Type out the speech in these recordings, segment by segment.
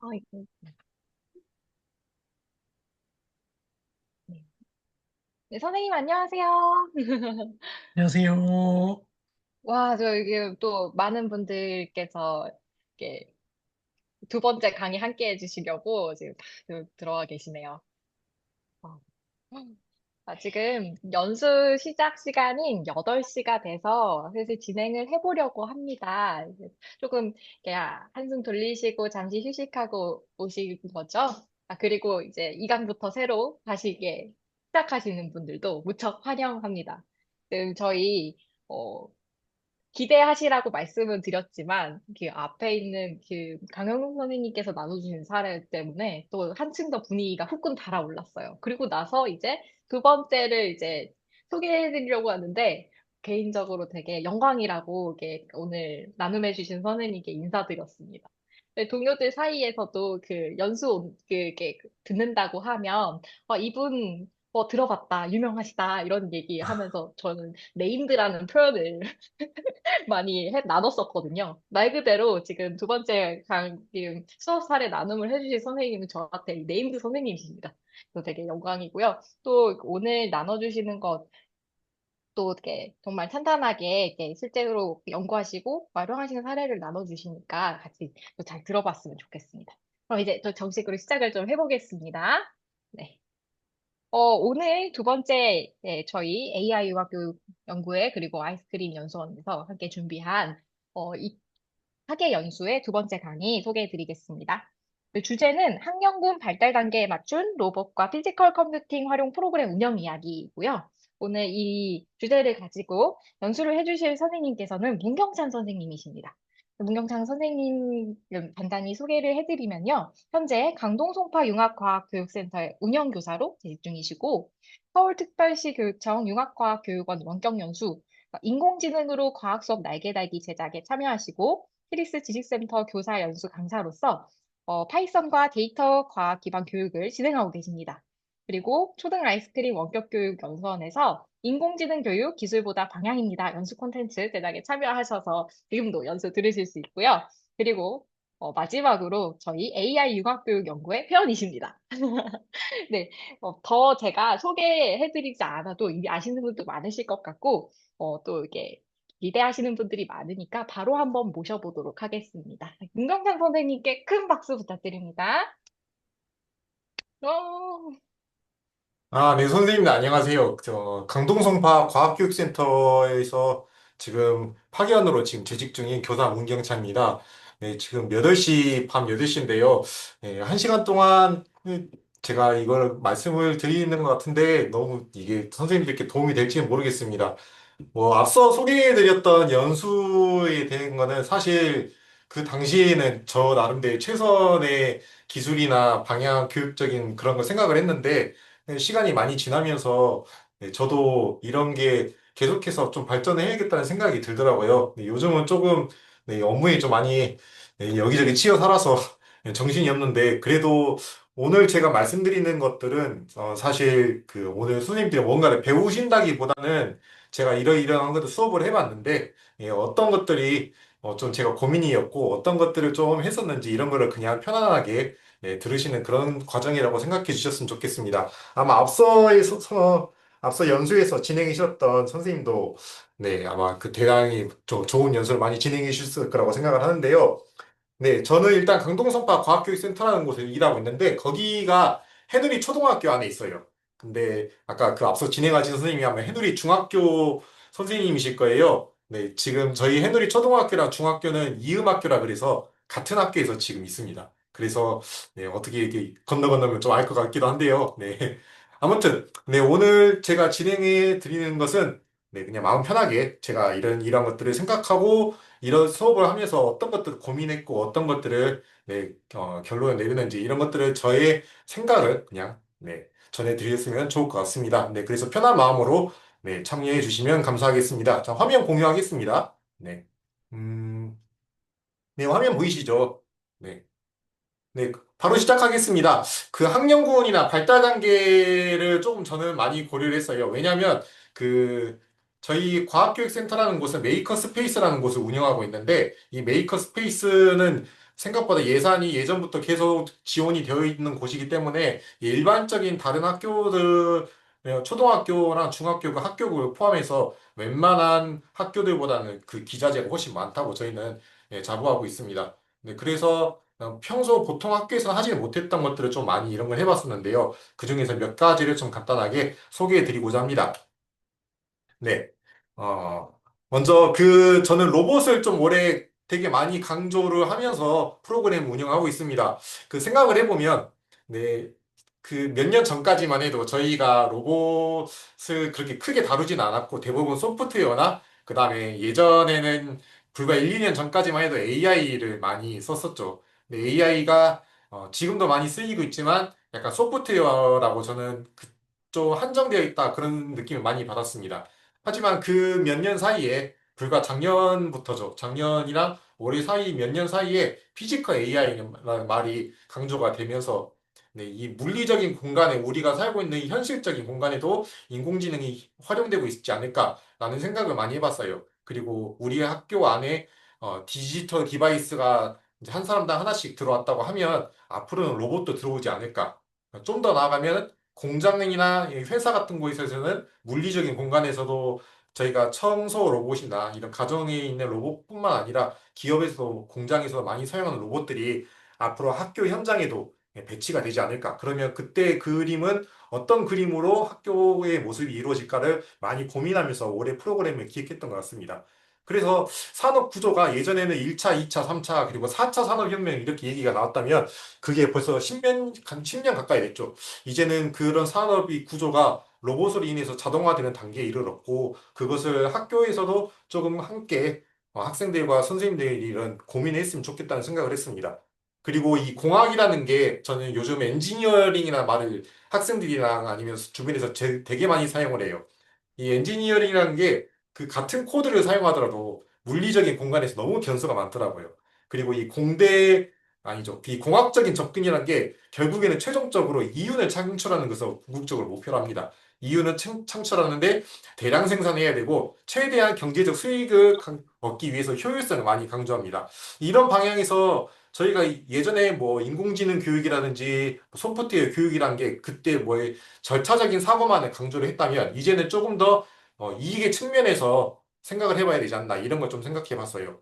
아이고. 네. 네, 선생님 안녕하세요. 안녕하세요. 와, 저 이게 또 많은 분들께서 이렇게 두 번째 강의 함께 해주시려고 지금 다 들어와 계시네요. 어. 지금 연수 시작 시간인 8시가 돼서 슬슬 진행을 해보려고 합니다. 이제 조금 그냥 한숨 돌리시고 잠시 휴식하고 오신 거죠? 그리고 이제 2강부터 새로 다시 이게 시작하시는 분들도 무척 환영합니다. 지금 저희, 어, 기대하시라고 말씀은 드렸지만, 그 앞에 있는 그 강영국 선생님께서 나눠주신 사례 때문에 또 한층 더 분위기가 후끈 달아올랐어요. 그리고 나서 이제 두 번째를 이제 소개해드리려고 하는데, 개인적으로 되게 영광이라고 이게 오늘 나눔해주신 선생님께 인사드렸습니다. 네, 동료들 사이에서도 그 그게 듣는다고 하면, 이분, 들어봤다, 유명하시다, 이런 얘기 하면서 저는 네임드라는 표현을 많이 나눴었거든요. 말 그대로 지금 두 번째 지금 수업 사례 나눔을 해주실 선생님은 저한테 네임드 선생님이십니다. 그래서 되게 영광이고요. 또 오늘 나눠주시는 것 또 이렇게 정말 탄탄하게 이렇게 실제로 연구하시고 활용하시는 사례를 나눠주시니까 같이 또 잘 들어봤으면 좋겠습니다. 그럼 이제 또 정식으로 시작을 좀 해보겠습니다. 네. 오늘 두 번째, 저희 AI 융합 교육 연구회 그리고 아이스크림 연수원에서 함께 준비한 이 학예 연수의 두 번째 강의 소개해 드리겠습니다. 그 주제는 학령군 발달 단계에 맞춘 로봇과 피지컬 컴퓨팅 활용 프로그램 운영 이야기이고요. 오늘 이 주제를 가지고 연수를 해주실 선생님께서는 문경찬 선생님이십니다. 문경찬 선생님 간단히 소개를 해드리면요. 현재 강동송파 융합과학교육센터의 운영교사로 재직 중이시고 서울특별시 교육청 융합과학교육원 원격연수, 인공지능으로 과학수업 날개달기 제작에 참여하시고 키리스 지식센터 교사 연수 강사로서 파이썬과 데이터 과학 기반 교육을 진행하고 계십니다. 그리고 초등 아이스크림 원격 교육 연수원에서 인공지능 교육 기술보다 방향입니다. 연수 콘텐츠 제작에 참여하셔서 지금도 연수 들으실 수 있고요. 그리고 마지막으로 저희 AI 융합교육 연구의 회원이십니다. 네, 더 제가 소개해드리지 않아도 이미 아시는 분도 많으실 것 같고, 또 이게 기대하시는 분들이 많으니까 바로 한번 모셔보도록 하겠습니다. 윤경찬 선생님께 큰 박수 부탁드립니다. 어, 네, 선생님, 안녕하세요. 강동성파 과학교육센터에서 지금 파견으로 지금 재직 중인 교사 문경찬입니다. 네, 지금 8시, 밤 8시인데요. 네, 1시간 동안 제가 이걸 말씀을 드리는 것 같은데 너무 이게 선생님들께 도움이 될지 모르겠습니다. 뭐, 앞서 소개해드렸던 연수에 대한 거는 사실 그 당시에는 저 나름대로 최선의 기술이나 방향, 교육적인 그런 걸 생각을 했는데, 시간이 많이 지나면서 저도 이런 게 계속해서 좀 발전해야겠다는 생각이 들더라고요. 요즘은 조금 업무에 좀 많이 여기저기 치여 살아서 정신이 없는데, 그래도 오늘 제가 말씀드리는 것들은 사실 그 오늘 선생님들이 뭔가를 배우신다기보다는 제가 이러이러한 것도 수업을 해봤는데 어떤 것들이 좀 제가 고민이었고 어떤 것들을 좀 했었는지 이런 거를 그냥 편안하게 들으시는 그런 과정이라고 생각해 주셨으면 좋겠습니다. 아마 앞서 연수에서 진행하셨던 선생님도 아마 그 대단히 좋은 연수를 많이 진행해 주셨을 거라고 생각을 하는데요. 네, 저는 일단 강동선파 과학교육센터라는 곳에 일하고 있는데 거기가 해누리 초등학교 안에 있어요. 근데 아까 그 앞서 진행하신 선생님이 아마 해누리 중학교 선생님이실 거예요. 네, 지금 저희 해누리 초등학교랑 중학교는 이음학교라 그래서 같은 학교에서 지금 있습니다. 그래서 어떻게 이렇게 건너면 좀 알 것 같기도 한데요. 네. 아무튼 오늘 제가 진행해 드리는 것은 그냥 마음 편하게 제가 이런 것들을 생각하고 이런 수업을 하면서 어떤 것들을 고민했고 어떤 것들을 결론을 내리는지 이런 것들을 저의 생각을 그냥 전해드렸으면 좋을 것 같습니다. 네, 그래서 편한 마음으로 참여해 주시면 감사하겠습니다. 자, 화면 공유하겠습니다. 네, 음, 네, 화면 보이시죠? 네. 네, 바로 시작하겠습니다. 그 학령군이나 발달 단계를 조금 저는 많이 고려를 했어요. 왜냐하면 그 저희 과학교육센터라는 곳은 메이커 스페이스라는 곳을 운영하고 있는데 이 메이커 스페이스는 생각보다 예산이 예전부터 계속 지원이 되어 있는 곳이기 때문에 일반적인 다른 학교들, 초등학교랑 중학교 그 학교를 포함해서 웬만한 학교들보다는 그 기자재가 훨씬 많다고 저희는 자부하고 있습니다. 네, 그래서 평소 보통 학교에서 하지 못했던 것들을 좀 많이 이런 걸 해봤었는데요. 그중에서 몇 가지를 좀 간단하게 소개해 드리고자 합니다. 네. 어, 먼저 저는 로봇을 좀 오래 되게 많이 강조를 하면서 프로그램 운영하고 있습니다. 그 생각을 해보면, 네. 그 몇 년 전까지만 해도 저희가 로봇을 그렇게 크게 다루진 않았고 대부분 소프트웨어나 그 다음에 예전에는 불과 1, 2년 전까지만 해도 AI를 많이 썼었죠. 근데 AI가 지금도 많이 쓰이고 있지만 약간 소프트웨어라고 저는 그쪽 한정되어 있다 그런 느낌을 많이 받았습니다. 하지만 그 몇 년 사이에 불과 작년부터죠. 작년이랑 올해 사이 몇 년 사이에 피지컬 AI라는 말이 강조가 되면서 네, 이 물리적인 공간에 우리가 살고 있는 이 현실적인 공간에도 인공지능이 활용되고 있지 않을까라는 생각을 많이 해봤어요. 그리고 우리 학교 안에 디지털 디바이스가 이제 한 사람당 하나씩 들어왔다고 하면 앞으로는 로봇도 들어오지 않을까. 좀 더 나아가면 공장이나 회사 같은 곳에서는 물리적인 공간에서도 저희가 청소 로봇이나 이런 가정에 있는 로봇뿐만 아니라 기업에서 공장에서 많이 사용하는 로봇들이 앞으로 학교 현장에도 배치가 되지 않을까. 그러면 그때 그림은 어떤 그림으로 학교의 모습이 이루어질까를 많이 고민하면서 올해 프로그램을 기획했던 것 같습니다. 그래서 산업 구조가 예전에는 1차, 2차, 3차, 그리고 4차 산업혁명 이렇게 얘기가 나왔다면 그게 벌써 10년 가까이 됐죠. 이제는 그런 산업이 구조가 로봇으로 인해서 자동화되는 단계에 이르렀고 그것을 학교에서도 조금 함께 학생들과 선생님들이 이런 고민했으면 좋겠다는 생각을 했습니다. 그리고 이 공학이라는 게 저는 요즘 엔지니어링이라는 말을 학생들이랑 아니면 주변에서 되게 많이 사용을 해요. 이 엔지니어링이라는 게 그 같은 코드를 사용하더라도 물리적인 공간에서 너무 변수가 많더라고요. 그리고 이 아니죠. 이 공학적인 접근이라는 게 결국에는 최종적으로 이윤을 창출하는 것을 궁극적으로 목표로 합니다. 이윤을 창출하는데 대량 생산해야 되고 최대한 경제적 수익을 얻기 위해서 효율성을 많이 강조합니다. 이런 방향에서 저희가 예전에 뭐 인공지능 교육이라든지 소프트웨어 교육이란 게 그때 뭐 절차적인 사고만을 강조를 했다면 이제는 조금 더 이익의 측면에서 생각을 해봐야 되지 않나 이런 걸 좀 생각해 봤어요.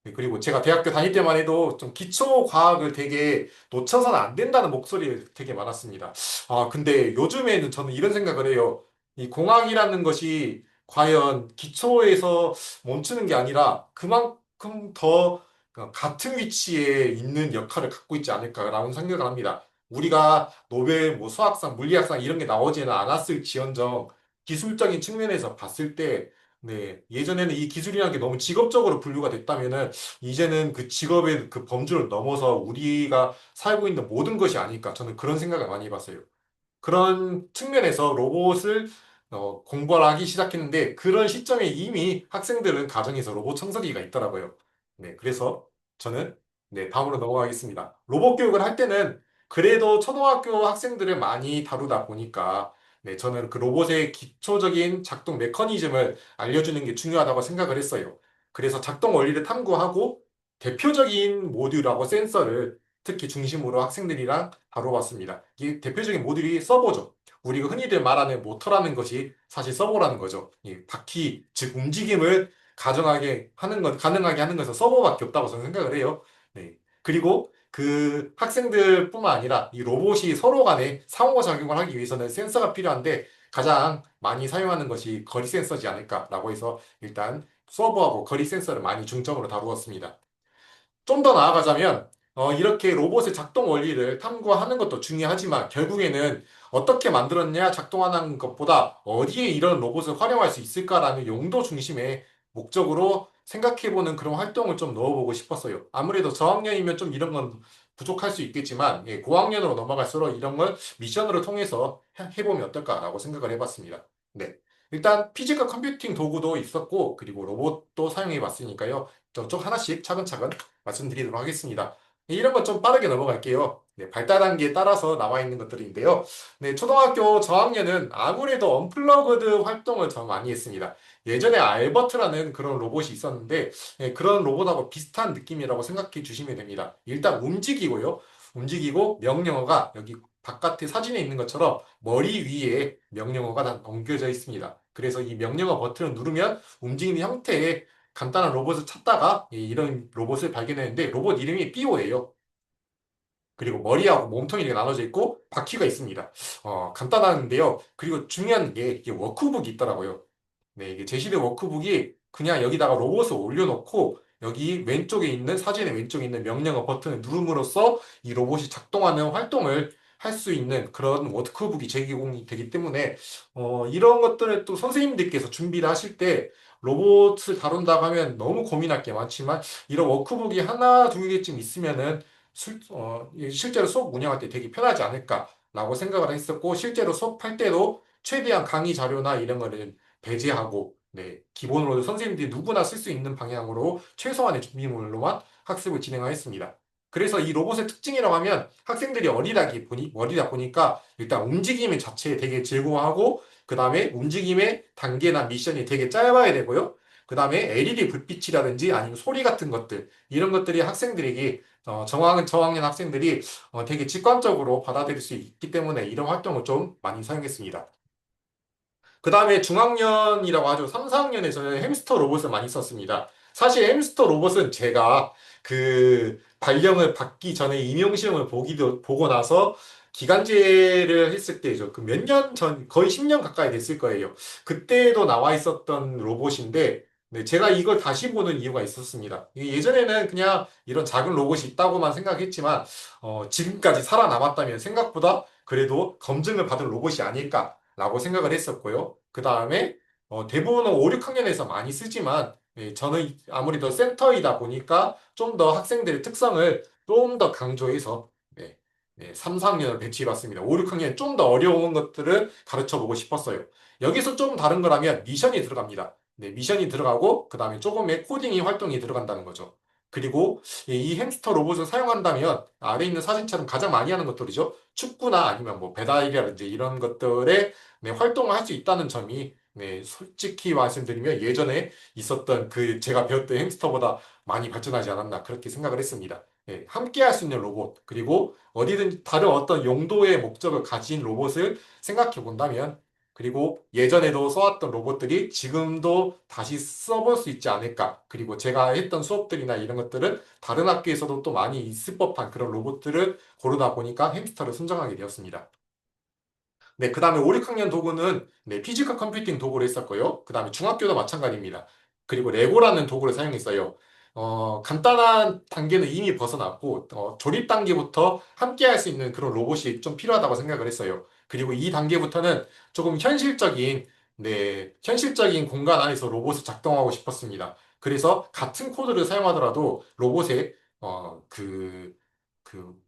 네, 그리고 제가 대학교 다닐 때만 해도 좀 기초 과학을 되게 놓쳐서는 안 된다는 목소리 되게 많았습니다. 아, 근데 요즘에는 저는 이런 생각을 해요. 이 공학이라는 것이 과연 기초에서 멈추는 게 아니라 그만큼 더 같은 위치에 있는 역할을 갖고 있지 않을까라는 생각을 합니다. 우리가 노벨 뭐 수학상, 물리학상 이런 게 나오지는 않았을지언정 기술적인 측면에서 봤을 때 네, 예전에는 이 기술이라는 게 너무 직업적으로 분류가 됐다면은 이제는 그 직업의 그 범주를 넘어서 우리가 살고 있는 모든 것이 아닐까 저는 그런 생각을 많이 해봤어요. 그런 측면에서 로봇을 공부를 하기 시작했는데 그런 시점에 이미 학생들은 가정에서 로봇 청소기가 있더라고요. 네, 그래서 저는 네, 다음으로 넘어가겠습니다. 로봇 교육을 할 때는 그래도 초등학교 학생들을 많이 다루다 보니까 네, 저는 그 로봇의 기초적인 작동 메커니즘을 알려주는 게 중요하다고 생각을 했어요. 그래서 작동 원리를 탐구하고 대표적인 모듈하고 센서를 특히 중심으로 학생들이랑 다뤄봤습니다. 이 대표적인 모듈이 서버죠. 우리가 흔히들 말하는 모터라는 것이 사실 서버라는 거죠. 이 바퀴, 즉 움직임을 가능하게 하는 것은 서버밖에 없다고 저는 생각을 해요. 네. 그리고 그 학생들뿐만 아니라 이 로봇이 서로 간에 상호작용을 하기 위해서는 센서가 필요한데 가장 많이 사용하는 것이 거리 센서지 않을까라고 해서 일단 서버하고 거리 센서를 많이 중점으로 다루었습니다. 좀 더 나아가자면 이렇게 로봇의 작동 원리를 탐구하는 것도 중요하지만 결국에는 어떻게 만들었냐 작동하는 것보다 어디에 이런 로봇을 활용할 수 있을까라는 용도 중심의 목적으로 생각해보는 그런 활동을 좀 넣어보고 싶었어요. 아무래도 저학년이면 좀 이런 건 부족할 수 있겠지만 고학년으로 넘어갈수록 이런 걸 미션으로 통해서 해보면 어떨까라고 생각을 해봤습니다. 네. 일단 피지컬 컴퓨팅 도구도 있었고 그리고 로봇도 사용해 봤으니까요. 좀 하나씩 차근차근 말씀드리도록 하겠습니다. 이런 것 좀 빠르게 넘어갈게요. 네, 발달 단계에 따라서 나와 있는 것들인데요. 네, 초등학교 저학년은 아무래도 언플러그드 활동을 더 많이 했습니다. 예전에 알버트라는 그런 로봇이 있었는데, 네, 그런 로봇하고 비슷한 느낌이라고 생각해 주시면 됩니다. 일단 움직이고요. 움직이고 명령어가 여기 바깥에 사진에 있는 것처럼 머리 위에 명령어가 다 엉겨져 있습니다. 그래서 이 명령어 버튼을 누르면 움직이는 형태의 간단한 로봇을 찾다가 이런 로봇을 발견했는데 로봇 이름이 삐오예요. 그리고 머리하고 몸통이 이렇게 나눠져 있고 바퀴가 있습니다. 간단한데요. 그리고 중요한 게 이게 워크북이 있더라고요. 네, 이게 제시대 워크북이 그냥 여기다가 로봇을 올려놓고 여기 왼쪽에 있는 사진의 왼쪽에 있는 명령어 버튼을 누름으로써 이 로봇이 작동하는 활동을 할 수 있는 그런 워크북이 제공이 되기 때문에 이런 것들을 또 선생님들께서 준비를 하실 때 로봇을 다룬다고 하면 너무 고민할 게 많지만 이런 워크북이 하나 두 개쯤 있으면은 실제로 수업 운영할 때 되게 편하지 않을까라고 생각을 했었고 실제로 수업할 때도 최대한 강의 자료나 이런 거를 배제하고 네, 기본으로 선생님들이 누구나 쓸 수 있는 방향으로 최소한의 준비물로만 학습을 진행하였습니다. 그래서 이 로봇의 특징이라고 하면 학생들이 어리다 보니까 일단 움직임 자체에 되게 즐거워하고 그 다음에 움직임의 단계나 미션이 되게 짧아야 되고요. 그 다음에 LED 불빛이라든지 아니면 소리 같은 것들 이런 것들이 학생들에게 저학년 학생들이 되게 직관적으로 받아들일 수 있기 때문에 이런 활동을 좀 많이 사용했습니다. 그 다음에 중학년이라고 하죠. 3, 4학년에서는 햄스터 로봇을 많이 썼습니다. 사실 햄스터 로봇은 제가 그 발령을 받기 전에 임용시험을 보고 나서 기간제를 했을 때죠. 그 몇 년 전, 거의 10년 가까이 됐을 거예요. 그때도 나와 있었던 로봇인데, 네, 제가 이걸 다시 보는 이유가 있었습니다. 예전에는 그냥 이런 작은 로봇이 있다고만 생각했지만, 지금까지 살아남았다면 생각보다 그래도 검증을 받은 로봇이 아닐까. 라고 생각을 했었고요. 그 다음에 대부분은 5, 6학년에서 많이 쓰지만 저는 아무래도 센터이다 보니까 좀 더 학생들의 특성을 좀 더 강조해서 3, 4학년을 배치해봤습니다. 5, 6학년 좀 더 어려운 것들을 가르쳐보고 싶었어요. 여기서 좀 다른 거라면 미션이 들어갑니다. 네, 미션이 들어가고 그 다음에 조금의 코딩이 활동이 들어간다는 거죠. 그리고 이 햄스터 로봇을 사용한다면 아래 있는 사진처럼 가장 많이 하는 것들이죠. 축구나 아니면 뭐 배달이라든지 이런 것들에 네, 활동을 할 수 있다는 점이 네, 솔직히 말씀드리면 예전에 있었던 그 제가 배웠던 햄스터보다 많이 발전하지 않았나 그렇게 생각을 했습니다. 네, 함께 할 수 있는 로봇 그리고 어디든 다른 어떤 용도의 목적을 가진 로봇을 생각해 본다면 그리고 예전에도 써왔던 로봇들이 지금도 다시 써볼 수 있지 않을까. 그리고 제가 했던 수업들이나 이런 것들은 다른 학교에서도 또 많이 있을 법한 그런 로봇들을 고르다 보니까 햄스터를 선정하게 되었습니다. 네, 그 다음에 5, 6학년 도구는 네, 피지컬 컴퓨팅 도구를 했었고요. 그 다음에 중학교도 마찬가지입니다. 그리고 레고라는 도구를 사용했어요. 간단한 단계는 이미 벗어났고, 조립 단계부터 함께 할 수 있는 그런 로봇이 좀 필요하다고 생각을 했어요. 그리고 이 단계부터는 조금 현실적인 공간 안에서 로봇을 작동하고 싶었습니다. 그래서 같은 코드를 사용하더라도 로봇의,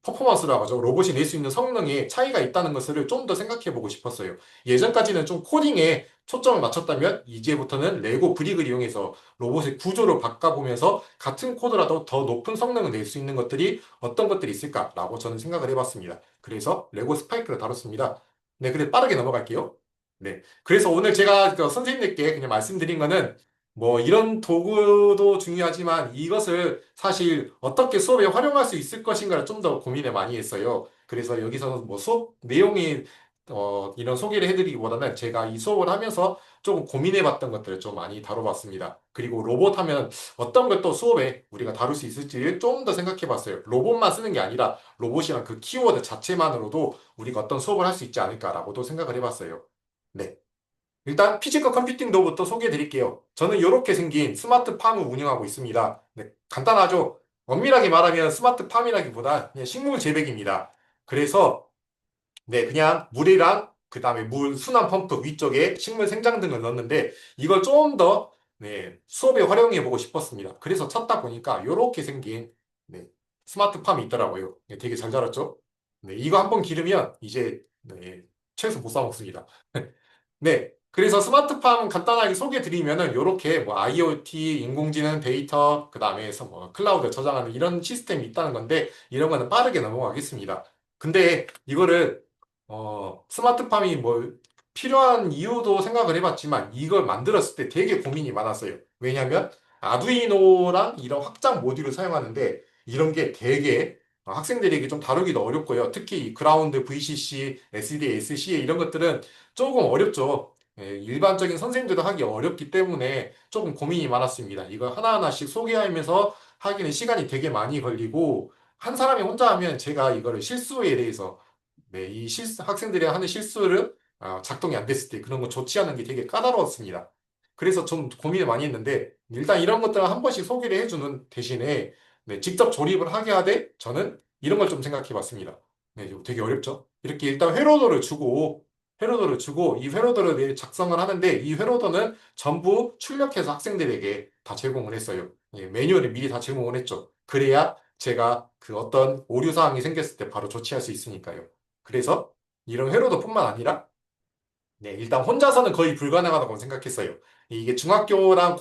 퍼포먼스라고 하죠. 로봇이 낼 수 있는 성능에 차이가 있다는 것을 좀 더 생각해 보고 싶었어요. 예전까지는 좀 코딩에 초점을 맞췄다면 이제부터는 레고 브릭을 이용해서 로봇의 구조를 바꿔보면서 같은 코드라도 더 높은 성능을 낼 수 있는 것들이 어떤 것들이 있을까라고 저는 생각을 해봤습니다. 그래서 레고 스파이크를 다뤘습니다. 네, 그래 빠르게 넘어갈게요. 네. 그래서 오늘 제가 그 선생님들께 그냥 말씀드린 거는 뭐 이런 도구도 중요하지만 이것을 사실 어떻게 수업에 활용할 수 있을 것인가를 좀 더 고민을 많이 했어요. 그래서 여기서는 뭐 수업 내용이 이런 소개를 해드리기보다는 제가 이 수업을 하면서 조금 고민해봤던 것들을 좀 많이 다뤄봤습니다. 그리고 로봇 하면 어떤 걸 또 수업에 우리가 다룰 수 있을지 좀 더 생각해봤어요. 로봇만 쓰는 게 아니라 로봇이란 그 키워드 자체만으로도 우리가 어떤 수업을 할 수 있지 않을까라고도 생각을 해봤어요. 네. 일단 피지컬 컴퓨팅도부터 소개해 드릴게요. 저는 이렇게 생긴 스마트팜을 운영하고 있습니다. 네, 간단하죠? 엄밀하게 말하면 스마트팜이라기보다 그냥 식물 재배기입니다. 그래서 네, 그냥 물이랑 그다음에 물 순환 펌프 위쪽에 식물 생장 등을 넣었는데 이걸 좀 더 네, 수업에 활용해 보고 싶었습니다. 그래서 찾다 보니까 이렇게 생긴 네, 스마트팜이 있더라고요. 네, 되게 잘 자랐죠? 네, 이거 한번 기르면 이제 네, 채소 못 사 먹습니다. 네. 그래서 스마트팜 간단하게 소개 드리면은 요렇게 뭐 IoT, 인공지능 데이터, 그다음에 뭐 클라우드 저장하는 이런 시스템이 있다는 건데 이런 거는 빠르게 넘어가겠습니다. 근데 이거를 스마트팜이 뭐 필요한 이유도 생각을 해봤지만 이걸 만들었을 때 되게 고민이 많았어요. 왜냐하면 아두이노랑 이런 확장 모듈을 사용하는데 이런 게 되게 학생들에게 좀 다루기도 어렵고요. 특히 이 그라운드, VCC, SDA, SCA 이런 것들은 조금 어렵죠. 예, 일반적인 선생님들도 하기 어렵기 때문에 조금 고민이 많았습니다. 이거 하나하나씩 소개하면서 하기는 시간이 되게 많이 걸리고 한 사람이 혼자 하면 제가 이거를 실수에 대해서 네, 이 학생들이 하는 실수를 작동이 안 됐을 때 그런 거 조치하는 게 되게 까다로웠습니다. 그래서 좀 고민을 많이 했는데 일단 이런 것들을 한 번씩 소개를 해주는 대신에 네, 직접 조립을 하게 하되 저는 이런 걸 좀 생각해 봤습니다. 네, 이거 되게 어렵죠? 이렇게 일단 회로도를 주고 이 회로도를 작성을 하는데 이 회로도는 전부 출력해서 학생들에게 다 제공을 했어요. 예, 매뉴얼을 미리 다 제공을 했죠. 그래야 제가 그 어떤 오류 사항이 생겼을 때 바로 조치할 수 있으니까요. 그래서 이런 회로도뿐만 아니라 네, 일단 혼자서는 거의 불가능하다고 생각했어요. 이게 중학교랑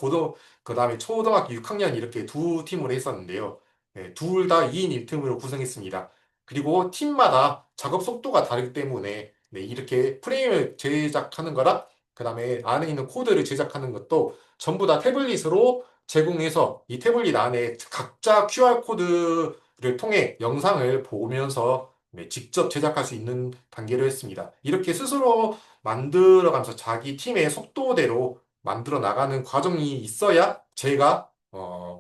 그다음에 초등학교 6학년 이렇게 두 팀으로 했었는데요. 네, 둘 다 2인 1팀으로 구성했습니다. 그리고 팀마다 작업 속도가 다르기 때문에 네, 이렇게 프레임을 제작하는 거랑 그다음에 안에 있는 코드를 제작하는 것도 전부 다 태블릿으로 제공해서 이 태블릿 안에 각자 QR코드를 통해 영상을 보면서 네, 직접 제작할 수 있는 단계로 했습니다. 이렇게 스스로 만들어가면서 자기 팀의 속도대로 만들어 나가는 과정이 있어야 제가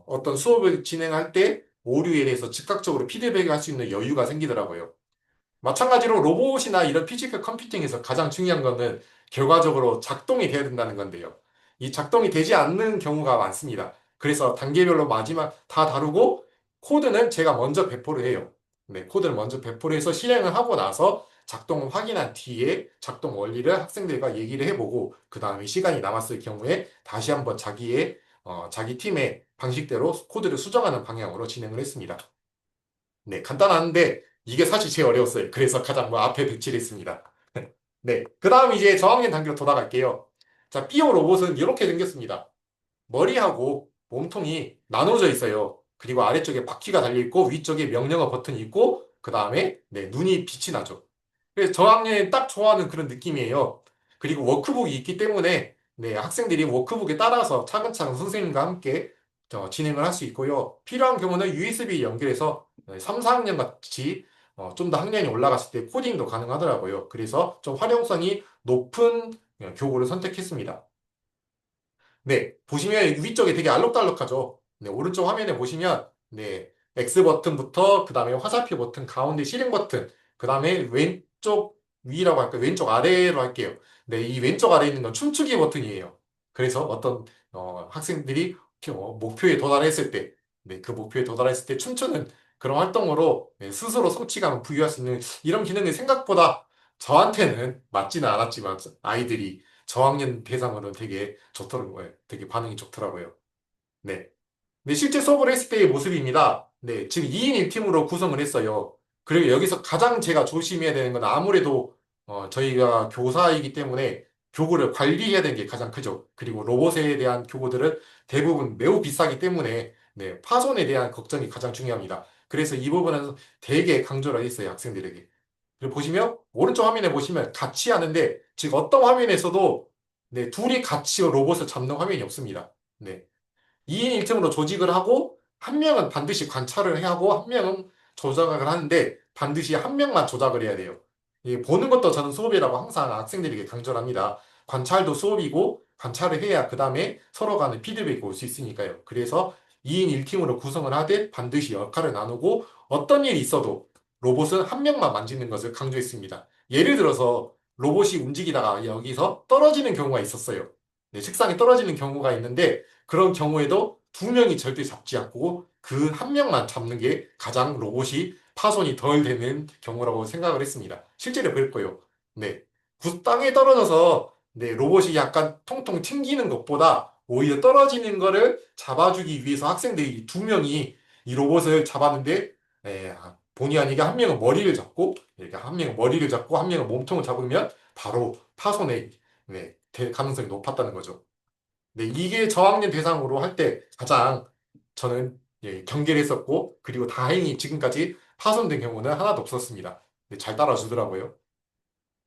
어떤 수업을 진행할 때 오류에 대해서 즉각적으로 피드백을 할 수 있는 여유가 생기더라고요. 마찬가지로 로봇이나 이런 피지컬 컴퓨팅에서 가장 중요한 거는 결과적으로 작동이 돼야 된다는 건데요. 이 작동이 되지 않는 경우가 많습니다. 그래서 단계별로 마지막 다 다루고 코드는 제가 먼저 배포를 해요. 네, 코드를 먼저 배포를 해서 실행을 하고 나서 작동을 확인한 뒤에 작동 원리를 학생들과 얘기를 해보고 그 다음에 시간이 남았을 경우에 다시 한번 자기 팀의 방식대로 코드를 수정하는 방향으로 진행을 했습니다. 네, 간단한데 이게 사실 제일 어려웠어요. 그래서 가장 뭐 앞에 배치를 했습니다. 네, 그 다음 이제 저학년 단계로 돌아갈게요. 자, 삐오 로봇은 이렇게 생겼습니다. 머리하고 몸통이 나눠져 있어요. 그리고 아래쪽에 바퀴가 달려있고 위쪽에 명령어 버튼이 있고 그 다음에 네, 눈이 빛이 나죠. 그래서 저학년이 딱 좋아하는 그런 느낌이에요. 그리고 워크북이 있기 때문에 네, 학생들이 워크북에 따라서 차근차근 선생님과 함께 진행을 할 수 있고요. 필요한 경우는 USB 연결해서 3, 4학년 같이 좀 더 학년이 올라갔을 때 코딩도 가능하더라고요. 그래서 좀 활용성이 높은 교구를 선택했습니다. 네, 보시면 위쪽에 되게 알록달록하죠. 네, 오른쪽 화면에 보시면 네, X 버튼부터 그 다음에 화살표 버튼, 가운데 실행 버튼, 그 다음에 왼쪽 위라고 할까요? 왼쪽 아래로 할게요. 네, 이 왼쪽 아래에 있는 건 춤추기 버튼이에요. 그래서 어떤 학생들이 목표에 도달했을 때, 네, 그 목표에 도달했을 때 춤추는 그런 활동으로 네, 스스로 성취감을 부여할 수 있는 이런 기능이 생각보다 저한테는 맞지는 않았지만 아이들이 저학년 대상으로는 되게 좋더라고요. 되게 반응이 좋더라고요. 네. 네, 실제 수업을 했을 때의 모습입니다. 네, 지금 2인 1팀으로 구성을 했어요. 그리고 여기서 가장 제가 조심해야 되는 건 아무래도 저희가 교사이기 때문에 교구를 관리해야 되는 게 가장 크죠. 그리고 로봇에 대한 교구들은 대부분 매우 비싸기 때문에 네, 파손에 대한 걱정이 가장 중요합니다. 그래서 이 부분은 되게 강조를 했어요, 학생들에게. 그리고 보시면 오른쪽 화면에 보시면 같이 하는데 지금 어떤 화면에서도 네, 둘이 같이 로봇을 잡는 화면이 없습니다. 네. 2인 1팀으로 조직을 하고 한 명은 반드시 관찰을 해야 하고 한 명은 조작을 하는데 반드시 한 명만 조작을 해야 돼요. 이 보는 것도 저는 수업이라고 항상 학생들에게 강조를 합니다. 관찰도 수업이고 관찰을 해야 그 다음에 서로 간의 피드백이 올 수 있으니까요. 그래서 2인 1팀으로 구성을 하되 반드시 역할을 나누고 어떤 일이 있어도 로봇은 한 명만 만지는 것을 강조했습니다. 예를 들어서 로봇이 움직이다가 여기서 떨어지는 경우가 있었어요. 네, 책상에 떨어지는 경우가 있는데 그런 경우에도 두 명이 절대 잡지 않고 그 한 명만 잡는 게 가장 로봇이 파손이 덜 되는 경우라고 생각을 했습니다. 실제로 그랬고요. 네. 땅에 떨어져서 네, 로봇이 약간 통통 튕기는 것보다 오히려 떨어지는 거를 잡아주기 위해서 학생들이 두 명이 이 로봇을 잡았는데 본의 아니게 한 명은 머리를 잡고 이렇게 한 명은 머리를 잡고 한 명은 몸통을 잡으면 바로 파손에 네, 될 가능성이 높았다는 거죠. 네, 이게 저학년 대상으로 할 때 가장 저는 경계를 했었고, 그리고 다행히 지금까지 파손된 경우는 하나도 없었습니다. 네, 잘 따라주더라고요.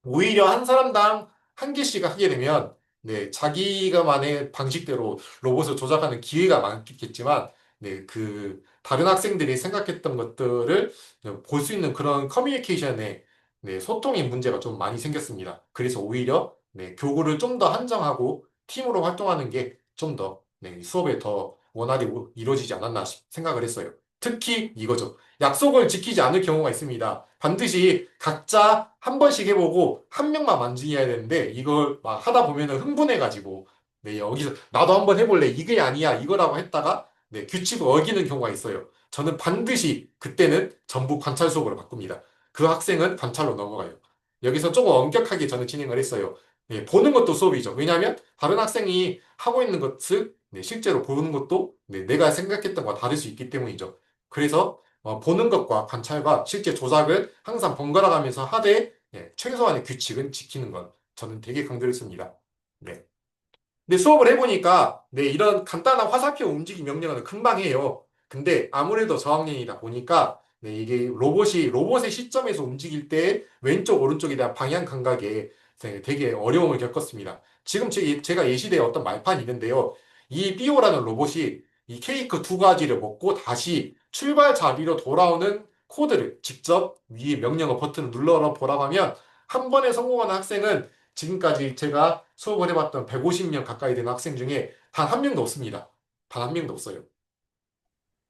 오히려 한 사람당 한 개씩 하게 되면 네, 자기가만의 방식대로 로봇을 조작하는 기회가 많겠지만 네, 그 다른 학생들이 생각했던 것들을 볼 수 있는 그런 커뮤니케이션에 네, 소통의 문제가 좀 많이 생겼습니다. 그래서 오히려 네, 교구를 좀 더 한정하고 팀으로 활동하는 게 좀 더 네, 수업에 더 원활히 이루어지지 않았나 생각을 했어요. 특히 이거죠. 약속을 지키지 않을 경우가 있습니다. 반드시 각자 한 번씩 해보고 한 명만 만지해야 되는데 이걸 막 하다 보면은 흥분해가지고 네, 여기서 나도 한번 해볼래. 이게 아니야. 이거라고 했다가 네, 규칙을 어기는 경우가 있어요. 저는 반드시 그때는 전부 관찰 수업으로 바꿉니다. 그 학생은 관찰로 넘어가요. 여기서 조금 엄격하게 저는 진행을 했어요. 네, 보는 것도 수업이죠. 왜냐하면 다른 학생이 하고 있는 것을 네, 실제로 보는 것도 네, 내가 생각했던 것과 다를 수 있기 때문이죠. 그래서 보는 것과 관찰과 실제 조작을 항상 번갈아 가면서 하되 최소한의 규칙은 지키는 것 저는 되게 강조를 했습니다. 네. 근데 수업을 해보니까 네, 이런 간단한 화살표 움직임 명령은 금방 해요. 근데 아무래도 저학년이다 보니까 네, 이게 로봇의 시점에서 움직일 때 왼쪽 오른쪽에 대한 방향 감각에 네, 되게 어려움을 겪었습니다. 지금 제가 예시된 어떤 말판이 있는데요. 이 삐오라는 로봇이 이 케이크 두 가지를 먹고 다시 출발 자리로 돌아오는 코드를 직접 위에 명령어 버튼을 눌러 보라고 하면 한 번에 성공하는 학생은 지금까지 제가 수업을 해봤던 150명 가까이 되는 학생 중에 단 한 명도 없습니다. 단 한 명도 없어요.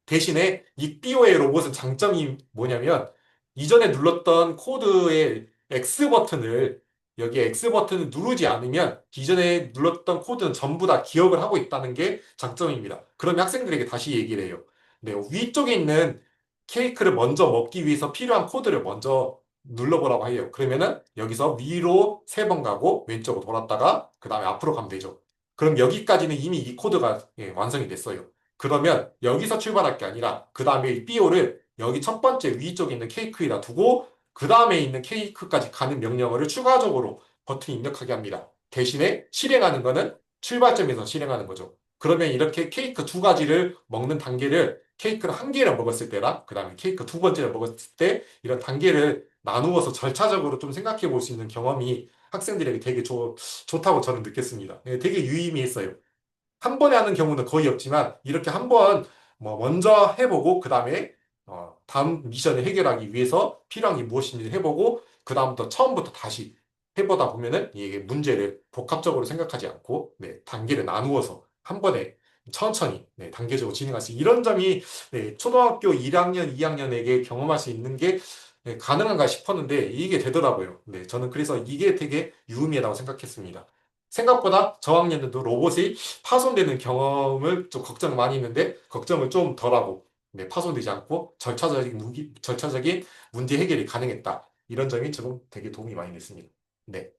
대신에 이 삐오의 로봇은 장점이 뭐냐면 이전에 눌렀던 코드의 X 버튼을 여기에 X 버튼을 누르지 않으면 이전에 눌렀던 코드는 전부 다 기억을 하고 있다는 게 장점입니다. 그러면 학생들에게 다시 얘기를 해요. 네, 위쪽에 있는 케이크를 먼저 먹기 위해서 필요한 코드를 먼저 눌러보라고 해요. 그러면은 여기서 위로 세 번 가고 왼쪽으로 돌았다가 그 다음에 앞으로 가면 되죠. 그럼 여기까지는 이미 이 코드가 완성이 됐어요. 그러면 여기서 출발할 게 아니라 그 다음에 이 삐오를 여기 첫 번째 위쪽에 있는 케이크에다 두고 그 다음에 있는 케이크까지 가는 명령어를 추가적으로 버튼 입력하게 합니다. 대신에 실행하는 거는 출발점에서 실행하는 거죠. 그러면 이렇게 케이크 두 가지를 먹는 단계를 케이크를 한 개를 먹었을 때랑 그 다음에 케이크 두 번째를 먹었을 때 이런 단계를 나누어서 절차적으로 좀 생각해 볼 수 있는 경험이 학생들에게 되게 좋다고 저는 느꼈습니다. 되게 유의미했어요. 한 번에 하는 경우는 거의 없지만 이렇게 한 번 뭐 먼저 해보고 그 다음에 다음 미션을 해결하기 위해서 필요한 게 무엇인지 해보고 그 다음부터 처음부터 다시 해보다 보면은 이게 문제를 복합적으로 생각하지 않고 네, 단계를 나누어서 한 번에 천천히 네, 단계적으로 진행할 수 있는 이런 점이 네, 초등학교 1학년, 2학년에게 경험할 수 있는 게 네, 가능한가 싶었는데 이게 되더라고요. 네, 저는 그래서 이게 되게 유의미하다고 생각했습니다. 생각보다 저학년들도 로봇이 파손되는 경험을 좀 걱정 많이 했는데 걱정을 좀 덜하고 네, 파손되지 않고 절차적인 문제 해결이 가능했다. 이런 점이 좀 되게 도움이 많이 됐습니다. 네.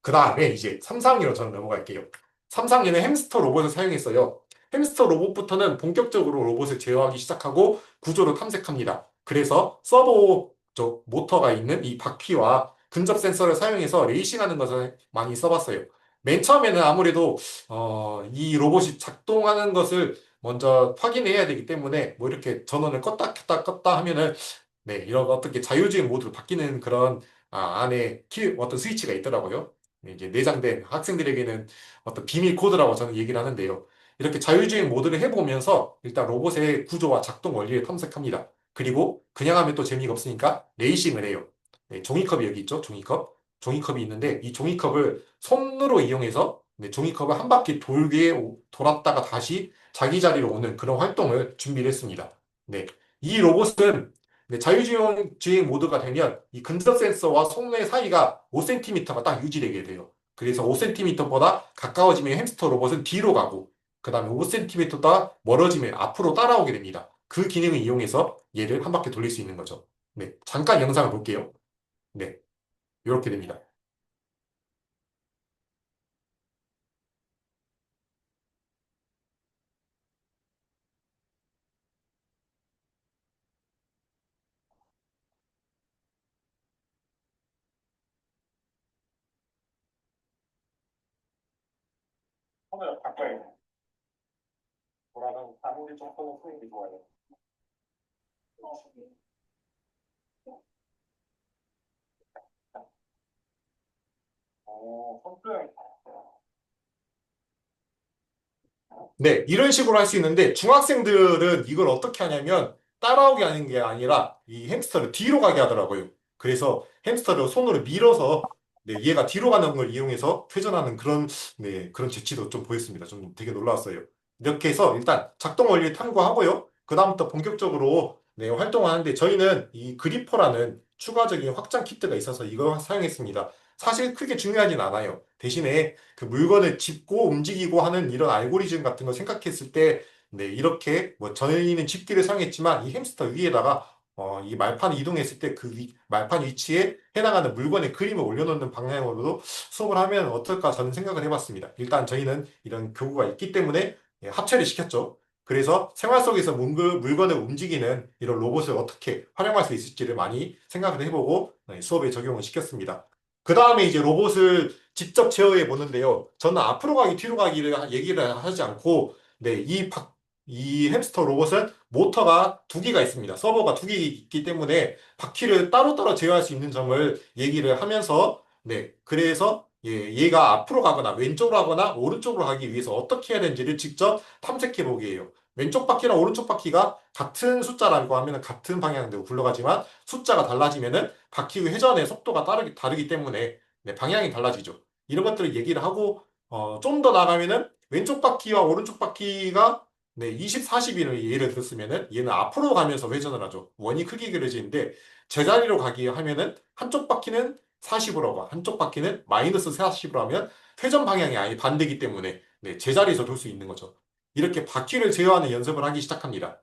그 다음에 이제 3, 4학년으로 저는 넘어갈게요. 3, 4학년에 햄스터 로봇을 사용했어요. 햄스터 로봇부터는 본격적으로 로봇을 제어하기 시작하고 구조를 탐색합니다. 그래서 서버 쪽 모터가 있는 이 바퀴와 근접 센서를 사용해서 레이싱하는 것을 많이 써봤어요. 맨 처음에는 아무래도 이 로봇이 작동하는 것을 먼저 확인해야 되기 때문에 뭐 이렇게 전원을 껐다 하면은 네, 이런 어떻게 자율주행 모드로 바뀌는 그런 안에 어떤 스위치가 있더라고요. 네, 이제 내장된 학생들에게는 어떤 비밀 코드라고 저는 얘기를 하는데요. 이렇게 자율주행 모드를 해보면서 일단 로봇의 구조와 작동 원리를 탐색합니다. 그리고 그냥 하면 또 재미가 없으니까 레이싱을 해요. 네, 종이컵이 여기 있죠, 종이컵. 종이컵이 있는데 이 종이컵을 손으로 이용해서 네, 종이컵을 한 바퀴 돌게 돌았다가 다시 자기 자리로 오는 그런 활동을 준비를 했습니다. 네, 이 로봇은 네, 자율주행 모드가 되면 이 근접 센서와 손의 사이가 5cm가 딱 유지되게 돼요. 그래서 5cm보다 가까워지면 햄스터 로봇은 뒤로 가고, 그 다음에 5cm보다 멀어지면 앞으로 따라오게 됩니다. 그 기능을 이용해서 얘를 한 바퀴 돌릴 수 있는 거죠. 네, 잠깐 영상을 볼게요. 네, 이렇게 됩니다. 네, 이런 식으로 할 수 있는데 중학생들은 이걸 어떻게 하냐면 따라오게 하는 게 아니라 이 햄스터를 뒤로 가게 하더라고요. 그래서 햄스터를 손으로 밀어서 네, 얘가 뒤로 가는 걸 이용해서 회전하는 그런 네, 그런 재치도 좀 보였습니다. 좀 되게 놀라웠어요. 이렇게 해서 일단 작동 원리 탐구하고요. 그다음부터 본격적으로 네, 활동을 하는데 저희는 이 그리퍼라는 추가적인 확장 키트가 있어서 이걸 사용했습니다. 사실 크게 중요하진 않아요. 대신에 그 물건을 짚고 움직이고 하는 이런 알고리즘 같은 거 생각했을 때, 네, 이렇게 뭐 저희는 집기를 사용했지만 이 햄스터 위에다가 이 말판을 이동했을 때 그 말판 위치에 해당하는 물건의 그림을 올려놓는 방향으로도 수업을 하면 어떨까 저는 생각을 해봤습니다. 일단 저희는 이런 교구가 있기 때문에 예, 합체를 시켰죠. 그래서 생활 속에서 물건을 움직이는 이런 로봇을 어떻게 활용할 수 있을지를 많이 생각을 해보고 네, 수업에 적용을 시켰습니다. 그 다음에 이제 로봇을 직접 제어해 보는데요. 저는 앞으로 가기, 뒤로 가기를 얘기를 하지 않고, 네, 이 햄스터 로봇은 모터가 두 개가 있습니다. 서버가 두 개 있기 때문에 바퀴를 따로따로 제어할 수 있는 점을 얘기를 하면서, 네, 그래서 예, 얘가 앞으로 가거나 왼쪽으로 가거나 오른쪽으로 가기 위해서 어떻게 해야 되는지를 직접 탐색해 보게 해요. 왼쪽 바퀴랑 오른쪽 바퀴가 같은 숫자라고 하면 같은 방향대로 굴러가지만 숫자가 달라지면은 바퀴 회전의 속도가 다르기 때문에 네, 방향이 달라지죠. 이런 것들을 얘기를 하고 좀 더 나가면은 왼쪽 바퀴와 오른쪽 바퀴가 네, 20, 40을 예를 들었으면은 얘는 앞으로 가면서 회전을 하죠. 원이 크게 그려지는데 제자리로 가기 하면은 한쪽 바퀴는 40으로 하고 한쪽 바퀴는 마이너스 40으로 하면 회전 방향이 아예 반대기 때문에 네, 제자리에서 돌 수 있는 거죠. 이렇게 바퀴를 제어하는 연습을 하기 시작합니다.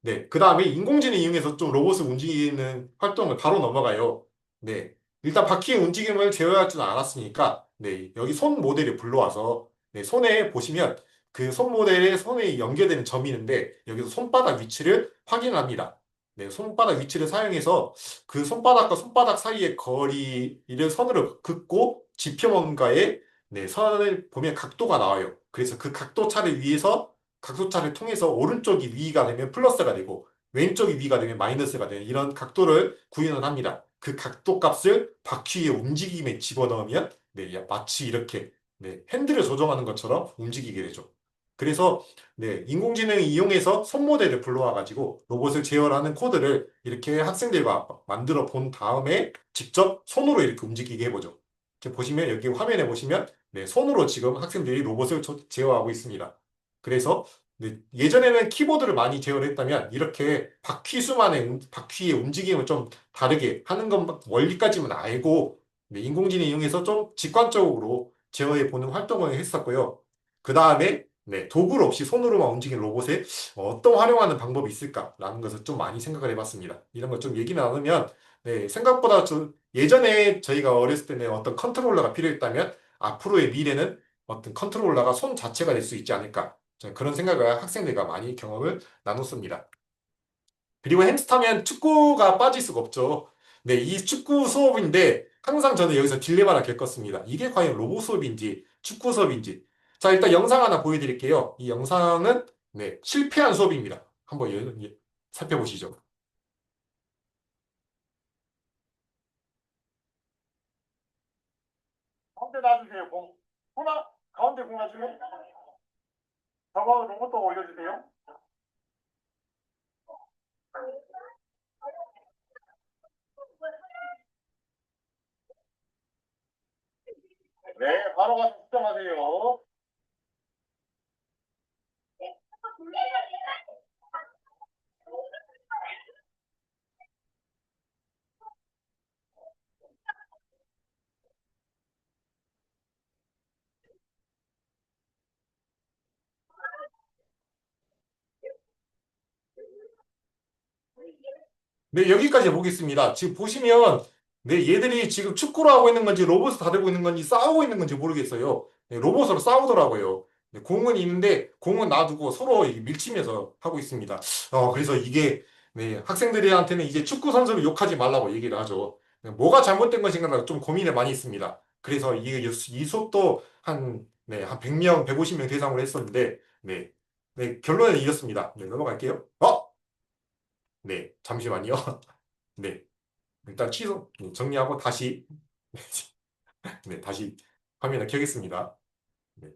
네, 그 다음에 인공지능 이용해서 좀 로봇을 움직이는 활동을 바로 넘어가요. 네, 일단 바퀴의 움직임을 제어할 줄 알았으니까, 네, 여기 손 모델을 불러와서, 네, 손에 보시면 그 손 모델에 손에 연결되는 점이 있는데, 여기서 손바닥 위치를 확인합니다. 네, 손바닥 위치를 사용해서 그 손바닥과 손바닥 사이의 거리를 선으로 긋고 지표면과의 네, 선을 보면 각도가 나와요. 그래서 그 각도 차를 위해서 각도차를 통해서 오른쪽이 위가 되면 플러스가 되고 왼쪽이 위가 되면 마이너스가 되는 이런 각도를 구현을 합니다. 그 각도 값을 바퀴의 움직임에 집어넣으면 네, 마치 이렇게 네, 핸들을 조정하는 것처럼 움직이게 되죠. 그래서 네, 인공지능을 이용해서 손모델을 불러와 가지고 로봇을 제어하는 코드를 이렇게 학생들과 만들어 본 다음에 직접 손으로 이렇게 움직이게 해보죠. 이렇게 보시면 여기 화면에 보시면 네, 손으로 지금 학생들이 로봇을 제어하고 있습니다. 그래서 네, 예전에는 키보드를 많이 제어를 했다면 이렇게 바퀴 수만의 바퀴의 움직임을 좀 다르게 하는 것 원리까지만 알고 네, 인공지능 이용해서 좀 직관적으로 제어해 보는 활동을 했었고요. 그 다음에 네, 도구를 없이 손으로만 움직이는 로봇에 어떤 활용하는 방법이 있을까라는 것을 좀 많이 생각을 해봤습니다. 이런 걸 좀 얘기 나누면 네, 생각보다 좀 예전에 저희가 어렸을 때는 어떤 컨트롤러가 필요했다면 앞으로의 미래는 어떤 컨트롤러가 손 자체가 될 수 있지 않을까. 저는 그런 생각을 학생들과 많이 경험을 나눴습니다. 그리고 햄스터면 축구가 빠질 수가 없죠. 네, 이 축구 수업인데 항상 저는 여기서 딜레마를 겪었습니다. 이게 과연 로봇 수업인지 축구 수업인지. 자, 일단 영상 하나 보여드릴게요. 이 영상은 네, 실패한 수업입니다. 한번 살펴보시죠. 가운데 놔주세요, 공. 하나, 가운데 공 놔주세요. 저거 로봇도 올려주세요. 네, 바로 가서 수정하세요. 네, 여기까지 보겠습니다. 지금 보시면, 네, 얘들이 지금 축구를 하고 있는 건지 로봇을 다루고 있는 건지 싸우고 있는 건지 모르겠어요. 네, 로봇으로 싸우더라고요. 네, 공은 있는데 공은 놔두고 서로 이렇게 밀치면서 하고 있습니다. 그래서 이게 네, 학생들한테는 이제 축구 선수를 욕하지 말라고 얘기를 하죠. 네, 뭐가 잘못된 것인가 좀 고민을 많이 했습니다. 그래서 이 수업도 한 네, 한 100명, 150명 대상으로 했었는데, 네, 네, 결론은 이렇습니다. 네, 넘어갈게요. 네, 잠시만요. 네, 일단 취소, 정리하고 다시, 네, 다시 화면을 켜겠습니다. 네,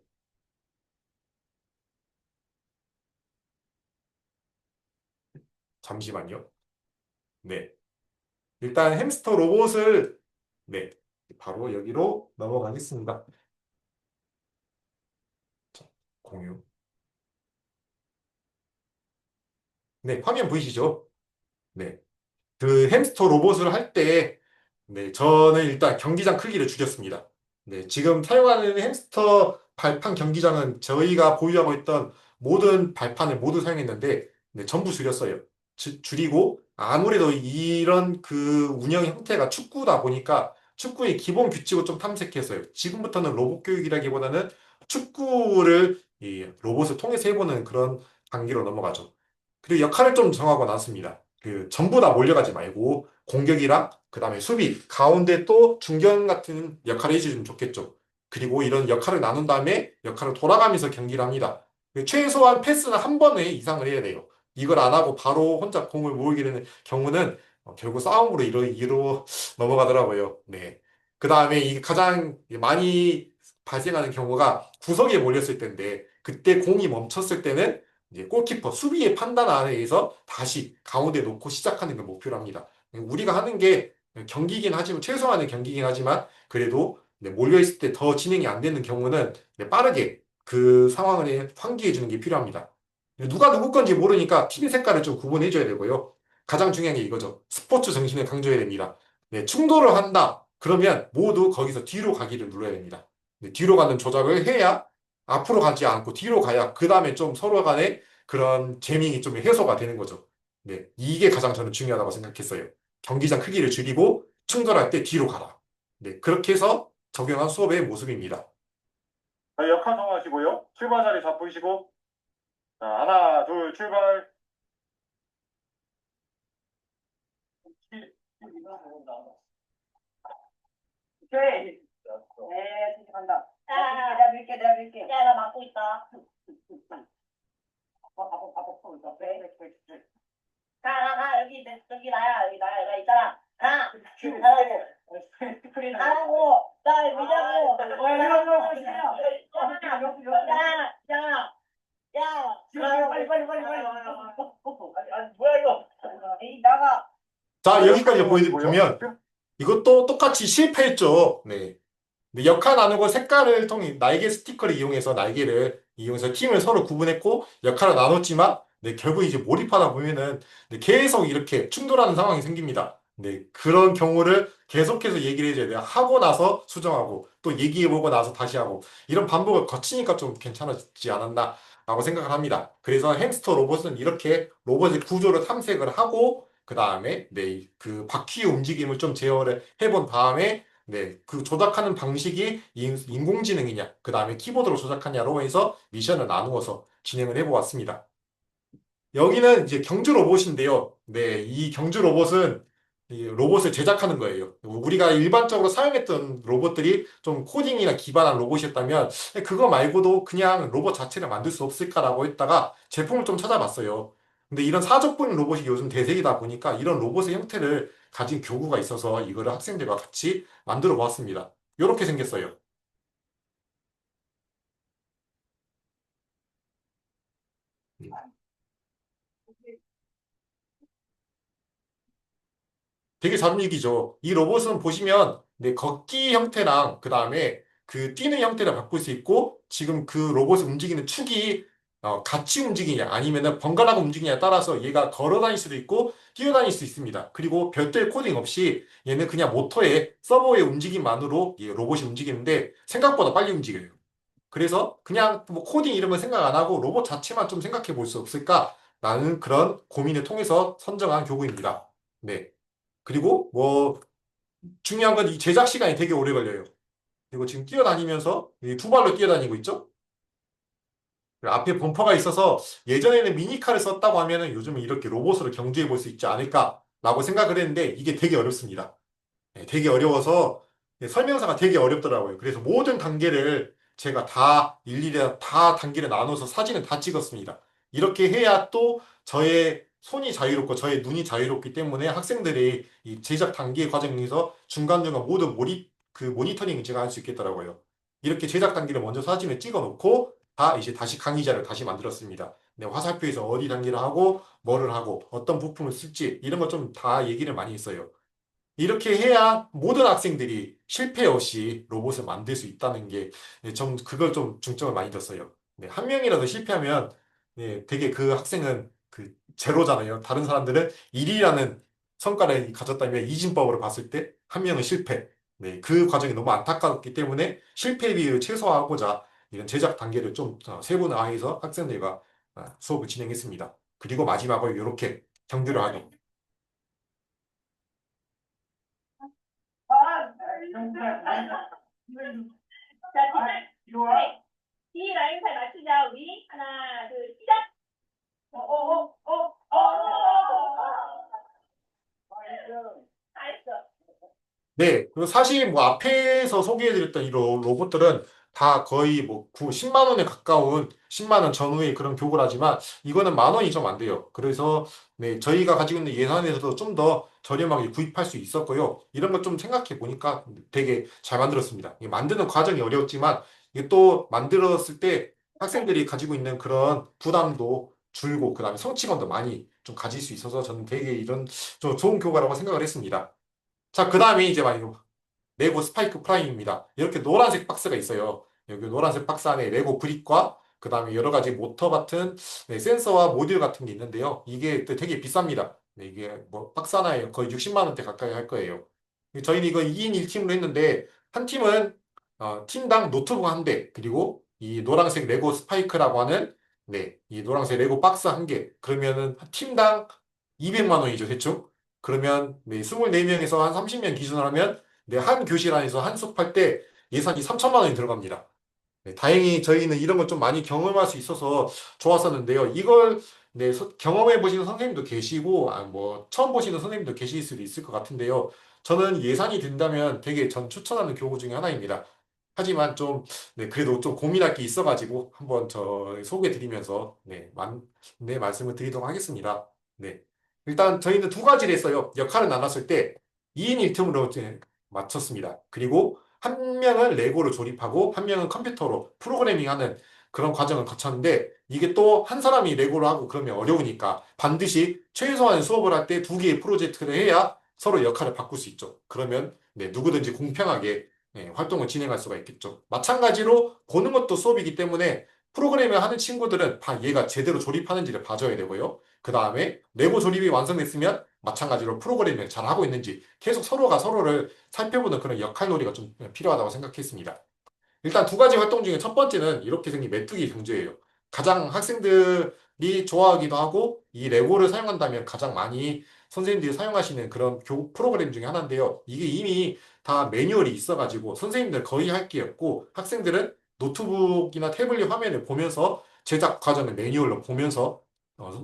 잠시만요. 네, 일단 햄스터 로봇을, 네, 바로 여기로 넘어가겠습니다. 자, 공유. 네, 화면 보이시죠? 네. 그 햄스터 로봇을 할 때, 네, 저는 일단 경기장 크기를 줄였습니다. 네, 지금 사용하는 햄스터 발판 경기장은 저희가 보유하고 있던 모든 발판을 모두 사용했는데, 네, 전부 줄였어요. 줄이고, 아무래도 이런 그 운영 형태가 축구다 보니까 축구의 기본 규칙을 좀 탐색했어요. 지금부터는 로봇 교육이라기보다는 축구를 이 로봇을 통해서 해보는 그런 단계로 넘어가죠. 그리고 역할을 좀 정하고 나왔습니다. 그 전부 다 몰려가지 말고 공격이랑 그다음에 수비, 가운데 또 중견 같은 역할을 해주시면 좋겠죠. 그리고 이런 역할을 나눈 다음에 역할을 돌아가면서 경기를 합니다. 최소한 패스는 한 번에 이상을 해야 돼요. 이걸 안 하고 바로 혼자 공을 모으게 되는 경우는 결국 싸움으로 이로 넘어가더라고요. 네. 그 다음에 이 가장 많이 발생하는 경우가 구석에 몰렸을 때인데 그때 공이 멈췄을 때는 이제 골키퍼 수비의 판단 안에 의해서 다시 가운데 놓고 시작하는 걸 목표로 합니다. 우리가 하는 게 경기긴 하지만 최소한의 경기긴 하지만 그래도 네, 몰려 있을 때 더 진행이 안 되는 경우는 네, 빠르게 그 상황을 환기해 주는 게 필요합니다. 누가 누구 건지 모르니까 팀 색깔을 좀 구분해 줘야 되고요. 가장 중요한 게 이거죠. 스포츠 정신을 강조해야 됩니다. 네, 충돌을 한다. 그러면 모두 거기서 뒤로 가기를 눌러야 됩니다. 네, 뒤로 가는 조작을 해야 앞으로 가지 않고 뒤로 가야 그 다음에 좀 서로 간에 그런 재밍이 좀 해소가 되는 거죠. 네, 이게 가장 저는 중요하다고 생각했어요. 경기장 크기를 줄이고 충돌할 때 뒤로 가라. 네, 그렇게 해서 적용한 수업의 모습입니다. 자, 역할 정하시고요. 출발 자리 잡으시고, 자, 하나, 둘, 출발. 오케이. 네, 진짜 간다. 내가 밀게, 내가 밀게. 야, 나 막고 있다. 가, 여기 나야, 나 있잖아. 가! 하라고! 나 미자고! 뭐야, 이거? 에이, 나가. 자, 여기까지 보면 이것도 똑같이 실패했죠. 네. 근데 역할 나누고 색깔을 통해 날개 스티커를 이용해서 날개를 이용해서 팀을 서로 구분했고 역할을 나눴지만 네, 결국 이제 몰입하다 보면은 네, 계속 이렇게 충돌하는 상황이 생깁니다. 네, 그런 경우를 계속해서 얘기를 해줘야 돼요. 하고 나서 수정하고 또 얘기해보고 나서 다시 하고 이런 반복을 거치니까 좀 괜찮아지지 않았나 라고 생각을 합니다. 그래서 햄스터 로봇은 이렇게 로봇의 구조를 탐색을 하고 그 다음에 네, 그 바퀴의 움직임을 좀 제어를 해본 다음에 네, 그 조작하는 방식이 인공지능이냐, 그 다음에 키보드로 조작하냐로 해서 미션을 나누어서 진행을 해보았습니다. 여기는 이제 경주 로봇인데요. 네, 이 경주 로봇은 이 로봇을 제작하는 거예요. 우리가 일반적으로 사용했던 로봇들이 좀 코딩이나 기반한 로봇이었다면 그거 말고도 그냥 로봇 자체를 만들 수 없을까라고 했다가 제품을 좀 찾아봤어요. 근데 이런 사족보행 로봇이 요즘 대세이다 보니까 이런 로봇의 형태를 가진 교구가 있어서 이거를 학생들과 같이 만들어 보았습니다. 이렇게 생겼어요. 되게 잘 움직이죠. 이 로봇은 보시면 네, 걷기 형태랑 그 다음에 그 뛰는 형태를 바꿀 수 있고 지금 그 로봇을 움직이는 축이 같이 움직이냐 아니면은 번갈아가 움직이냐에 따라서 얘가 걸어 다닐 수도 있고 뛰어 다닐 수 있습니다. 그리고 별도의 코딩 없이 얘는 그냥 모터의 서버의 움직임만으로 이 로봇이 움직이는데 생각보다 빨리 움직여요. 그래서 그냥 뭐 코딩 이런 거 생각 안 하고 로봇 자체만 좀 생각해 볼 수 없을까라는 그런 고민을 통해서 선정한 교구입니다. 네. 그리고 뭐 중요한 건 이 제작 시간이 되게 오래 걸려요. 그리고 지금 뛰어다니면서 이두 발로 뛰어다니고 있죠. 앞에 범퍼가 있어서 예전에는 미니카를 썼다고 하면은 요즘은 이렇게 로봇으로 경주해 볼 수 있지 않을까라고 생각을 했는데 이게 되게 어렵습니다. 네, 되게 어려워서 네, 설명서가 되게 어렵더라고요. 그래서 모든 단계를 제가 다 일일이 다 단계를 나눠서 사진을 다 찍었습니다. 이렇게 해야 또 저의 손이 자유롭고 저의 눈이 자유롭기 때문에 학생들이 이 제작 단계 과정에서 중간중간 모두 그 모니터링을 제가 할 수 있겠더라고요. 이렇게 제작 단계를 먼저 사진을 찍어 놓고 다 이제 다시 강의자를 다시 만들었습니다. 네, 화살표에서 어디 단계를 하고 뭐를 하고 어떤 부품을 쓸지 이런 거 좀 다 얘기를 많이 했어요. 이렇게 해야 모든 학생들이 실패 없이 로봇을 만들 수 있다는 게, 네, 좀 그걸 좀 중점을 많이 뒀어요. 네, 한 명이라도 실패하면, 네, 되게 그 학생은 그 제로잖아요. 다른 사람들은 1이라는 성과를 가졌다면 이진법으로 봤을 때 한 명은 실패. 네, 그 과정이 너무 안타깝기 때문에 실패 비율을 최소화하고자 이런 제작 단계를 좀 세분화해서 학생들과 수업을 진행했습니다. 그리고 마지막으로 이렇게 경주를 하죠. 자, 이 라인 잘 맞추자, 우리. 하나, 둘, 시작! 알았어. 네, 그리고 사실 뭐 앞에서 소개해드렸던 이 로봇들은 다 거의 뭐 10만 원에 가까운 10만 원 전후의 그런 교구라지만 이거는 만 원이 좀 안 돼요. 그래서 네, 저희가 가지고 있는 예산에서도 좀 더 저렴하게 구입할 수 있었고요. 이런 걸 좀 생각해 보니까 되게 잘 만들었습니다. 이게 만드는 과정이 어려웠지만 이게 또 만들었을 때 학생들이 가지고 있는 그런 부담도 줄고 그다음에 성취감도 많이 좀 가질 수 있어서 저는 되게 이런 좀 좋은 교과라고 생각을 했습니다. 자, 그 다음에 이제 막 이거 레고 스파이크 프라임입니다. 이렇게 노란색 박스가 있어요. 여기 노란색 박스 안에 레고 브릭과 그 다음에 여러 가지 모터 같은 네, 센서와 모듈 같은 게 있는데요. 이게 또 되게 비쌉니다. 네, 이게 뭐 박스 하나에 거의 60만 원대 가까이 할 거예요. 저희는 이거 2인 1팀으로 했는데 한 팀은 팀당 노트북 한 대, 그리고 이 노란색 레고 스파이크라고 하는 네, 이 노란색 레고 박스 한 개. 그러면은 한 팀당 200만 원이죠, 대충. 그러면 네, 24명에서 한 30명 기준으로 하면 네, 한 교실 안에서 한 수업 할 때 예산이 3천만 원이 들어갑니다. 네, 다행히 저희는 이런 걸 좀 많이 경험할 수 있어서 좋았었는데요. 이걸 네, 경험해 보시는 선생님도 계시고, 뭐 처음 보시는 선생님도 계실 수도 있을 것 같은데요. 저는 예산이 된다면 되게 전 추천하는 교구 중에 하나입니다. 하지만 좀, 네, 그래도 좀 고민할 게 있어가지고 한번 저 소개해 드리면서 네, 말씀을 드리도록 하겠습니다. 네. 일단 저희는 두 가지를 했어요. 역할을 나눴을 때 2인 1팀으로 맞췄습니다. 그리고 한 명은 레고를 조립하고 한 명은 컴퓨터로 프로그래밍하는 그런 과정을 거쳤는데 이게 또 한 사람이 레고를 하고 그러면 어려우니까 반드시 최소한 수업을 할 때 두 개의 프로젝트를 해야 서로 역할을 바꿀 수 있죠. 그러면 네, 누구든지 공평하게 네, 활동을 진행할 수가 있겠죠. 마찬가지로 보는 것도 수업이기 때문에 프로그램을 하는 친구들은 얘가 제대로 조립하는지를 봐줘야 되고요. 그 다음에 레고 조립이 완성됐으면 마찬가지로 프로그램을 잘 하고 있는지 계속 서로가 서로를 살펴보는 그런 역할놀이가 좀 필요하다고 생각했습니다. 일단 두 가지 활동 중에 첫 번째는 이렇게 생긴 메뚜기 경주예요. 가장 학생들이 좋아하기도 하고 이 레고를 사용한다면 가장 많이 선생님들이 사용하시는 그런 교육 프로그램 중에 하나인데요. 이게 이미 다 매뉴얼이 있어가지고 선생님들 거의 할 게 없고 학생들은 노트북이나 태블릿 화면을 보면서 제작 과정을 매뉴얼로 보면서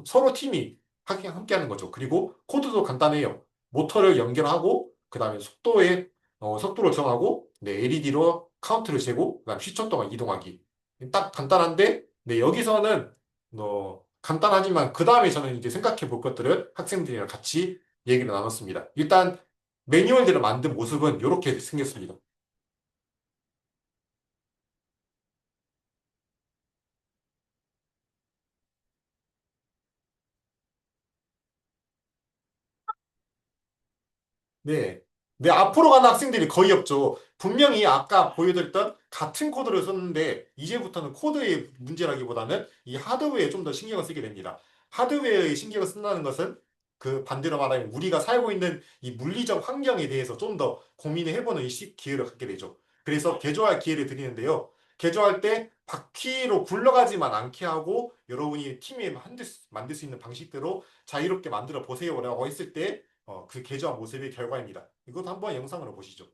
서로 팀이 함께 하는 거죠. 그리고 코드도 간단해요. 모터를 연결하고 그다음에 속도를 정하고 네, LED로 카운트를 재고 그다음 10초 동안 이동하기. 딱 간단한데 네, 여기서는 간단하지만 그 다음에 저는 이제 생각해 볼 것들을 학생들이랑 같이 얘기를 나눴습니다. 일단 매뉴얼들을 만든 모습은 이렇게 생겼습니다. 네. 네, 앞으로 가는 학생들이 거의 없죠. 분명히 아까 보여드렸던 같은 코드를 썼는데, 이제부터는 코드의 문제라기보다는 이 하드웨어에 좀 더 신경을 쓰게 됩니다. 하드웨어에 신경을 쓴다는 것은 그 반대로 말하면 우리가 살고 있는 이 물리적 환경에 대해서 좀 더 고민을 해보는 기회를 갖게 되죠. 그래서 개조할 기회를 드리는데요. 개조할 때 바퀴로 굴러가지만 않게 하고 여러분이 팀에 만들 수 있는 방식대로 자유롭게 만들어 보세요라고 했을 때 그 개조한 모습의 결과입니다. 이것도 한번 영상으로 보시죠.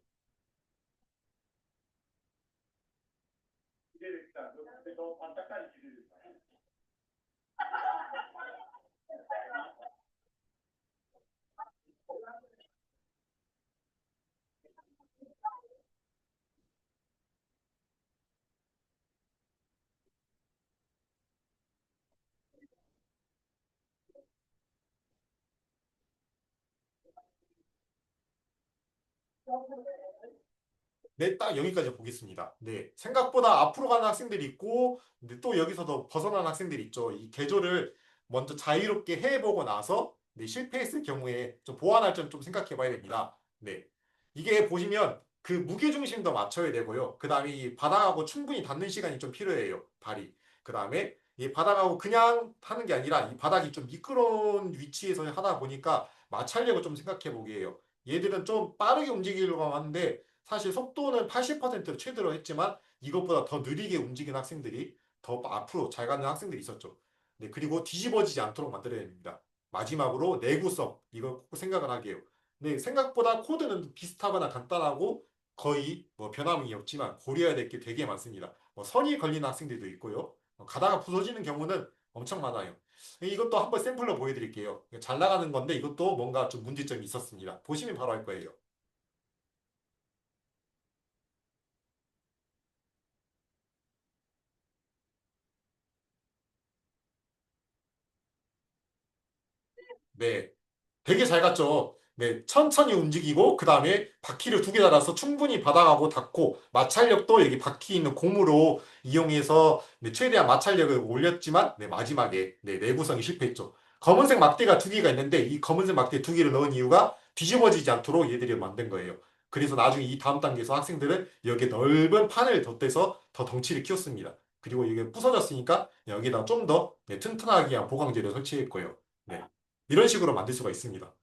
네, 딱 여기까지 보겠습니다. 네, 생각보다 앞으로 가는 학생들이 있고, 근데 또 여기서도 벗어나는 학생들이 있죠. 이 개조를 먼저 자유롭게 해보고 나서 네, 실패했을 경우에 좀 보완할 점 좀 생각해 봐야 됩니다. 네, 이게 보시면 그 무게중심도 맞춰야 되고요. 그 다음에 이 바닥하고 충분히 닿는 시간이 좀 필요해요. 발이. 그 다음에 이 바닥하고 그냥 하는 게 아니라 이 바닥이 좀 미끄러운 위치에서 하다 보니까 마찰력을 좀 생각해 보게 해요. 얘들은 좀 빠르게 움직이려고 하는데 사실 속도는 80%로 최대로 했지만 이것보다 더 느리게 움직이는 학생들이 더 앞으로 잘 가는 학생들이 있었죠. 네, 그리고 뒤집어지지 않도록 만들어야 됩니다. 마지막으로 내구성, 이거 꼭 생각을 하게 해요. 네, 생각보다 코드는 비슷하거나 간단하고 거의 뭐 변함이 없지만 고려해야 될 게 되게 많습니다. 뭐 선이 걸리는 학생들도 있고요. 가다가 부서지는 경우는 엄청 많아요. 이것도 한번 샘플로 보여드릴게요. 잘 나가는 건데 이것도 뭔가 좀 문제점이 있었습니다. 보시면 바로 알 거예요. 네. 되게 잘 갔죠. 네, 천천히 움직이고 그 다음에 바퀴를 두 개 달아서 충분히 바닥하고 닿고 마찰력도 여기 바퀴 있는 고무로 이용해서 네, 최대한 마찰력을 올렸지만 네, 마지막에 네, 내구성이 실패했죠. 검은색 막대가 두 개가 있는데 이 검은색 막대 두 개를 넣은 이유가 뒤집어지지 않도록 얘들이 만든 거예요. 그래서 나중에 이 다음 단계에서 학생들은 여기에 넓은 판을 덧대서 더 덩치를 키웠습니다. 그리고 이게 부서졌으니까 여기다 좀 더 튼튼하게 한 보강재를 설치했고요. 네. 이런 식으로 만들 수가 있습니다.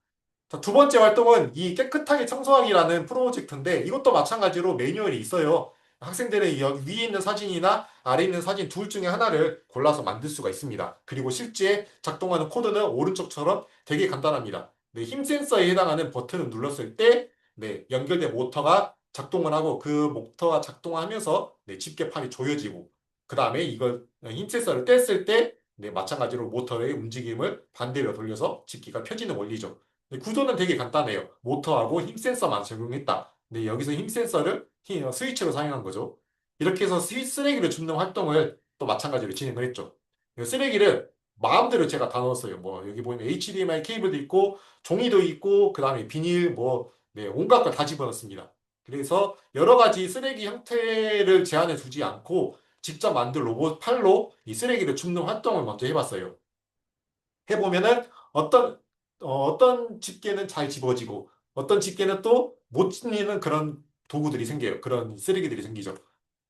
자, 두 번째 활동은 이 깨끗하게 청소하기라는 프로젝트인데 이것도 마찬가지로 매뉴얼이 있어요. 학생들은 여기 위에 있는 사진이나 아래에 있는 사진 둘 중에 하나를 골라서 만들 수가 있습니다. 그리고 실제 작동하는 코드는 오른쪽처럼 되게 간단합니다. 네, 힘 센서에 해당하는 버튼을 눌렀을 때 네, 연결된 모터가 작동을 하고 그 모터가 작동하면서 네, 집게판이 조여지고 그 다음에 이걸 힘 센서를 뗐을 때 네, 마찬가지로 모터의 움직임을 반대로 돌려서 집기가 펴지는 원리죠. 네, 구조는 되게 간단해요. 모터하고 힘 센서만 적용했다. 네, 여기서 힘 센서를 스위치로 사용한 거죠. 이렇게 해서 쓰레기를 줍는 활동을 또 마찬가지로 진행을 했죠. 쓰레기를 마음대로 제가 다 넣었어요. 뭐 여기 보면 HDMI 케이블도 있고 종이도 있고 그다음에 비닐 뭐 네, 온갖 걸 다 집어넣습니다. 그래서 여러 가지 쓰레기 형태를 제한해 두지 않고 직접 만든 로봇 팔로 이 쓰레기를 줍는 활동을 먼저 해봤어요. 해보면은 어떤 집게는 잘 집어지고 어떤 집게는 또 못 집는 그런 도구들이 생겨요. 그런 쓰레기들이 생기죠.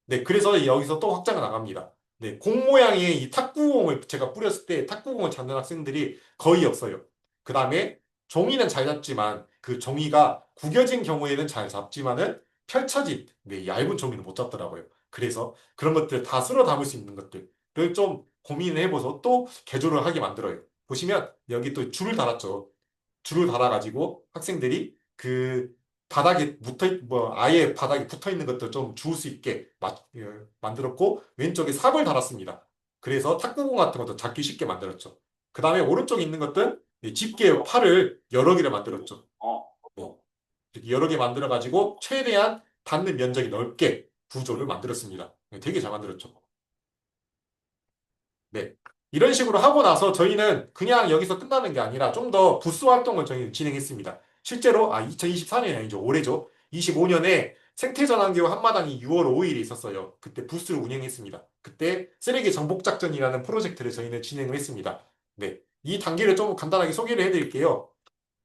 네, 그래서 여기서 또 확장을 나갑니다. 네, 공 모양의 이 탁구공을 제가 뿌렸을 때 탁구공을 잡는 학생들이 거의 없어요. 그 다음에 종이는 잘 잡지만 그 종이가 구겨진 경우에는 잘 잡지만은 펼쳐진 네, 얇은 종이는 못 잡더라고요. 그래서 그런 것들 다 쓸어 담을 수 있는 것들을 좀 고민을 해보서 또 개조를 하게 만들어요. 보시면 여기 또 줄을 달았죠. 줄을 달아가지고 학생들이 그 바닥에 뭐 아예 바닥에 붙어 있는 것들 좀 주울 수 있게 만들었고 왼쪽에 삽을 달았습니다. 그래서 탁구공 같은 것도 잡기 쉽게 만들었죠. 그 다음에 오른쪽에 있는 것들 집게 팔을 여러 개를 만들었죠. 뭐 이렇게 여러 개 만들어가지고 최대한 닿는 면적이 넓게 구조를 만들었습니다. 되게 잘 만들었죠. 네. 이런 식으로 하고 나서 저희는 그냥 여기서 끝나는 게 아니라 좀 더 부스 활동을 저희 진행했습니다. 실제로, 2024년이 아니죠. 올해죠. 25년에 생태전환기구 한마당이 6월 5일에 있었어요. 그때 부스를 운영했습니다. 그때 쓰레기 정복 작전이라는 프로젝트를 저희는 진행을 했습니다. 네. 이 단계를 좀 간단하게 소개를 해드릴게요.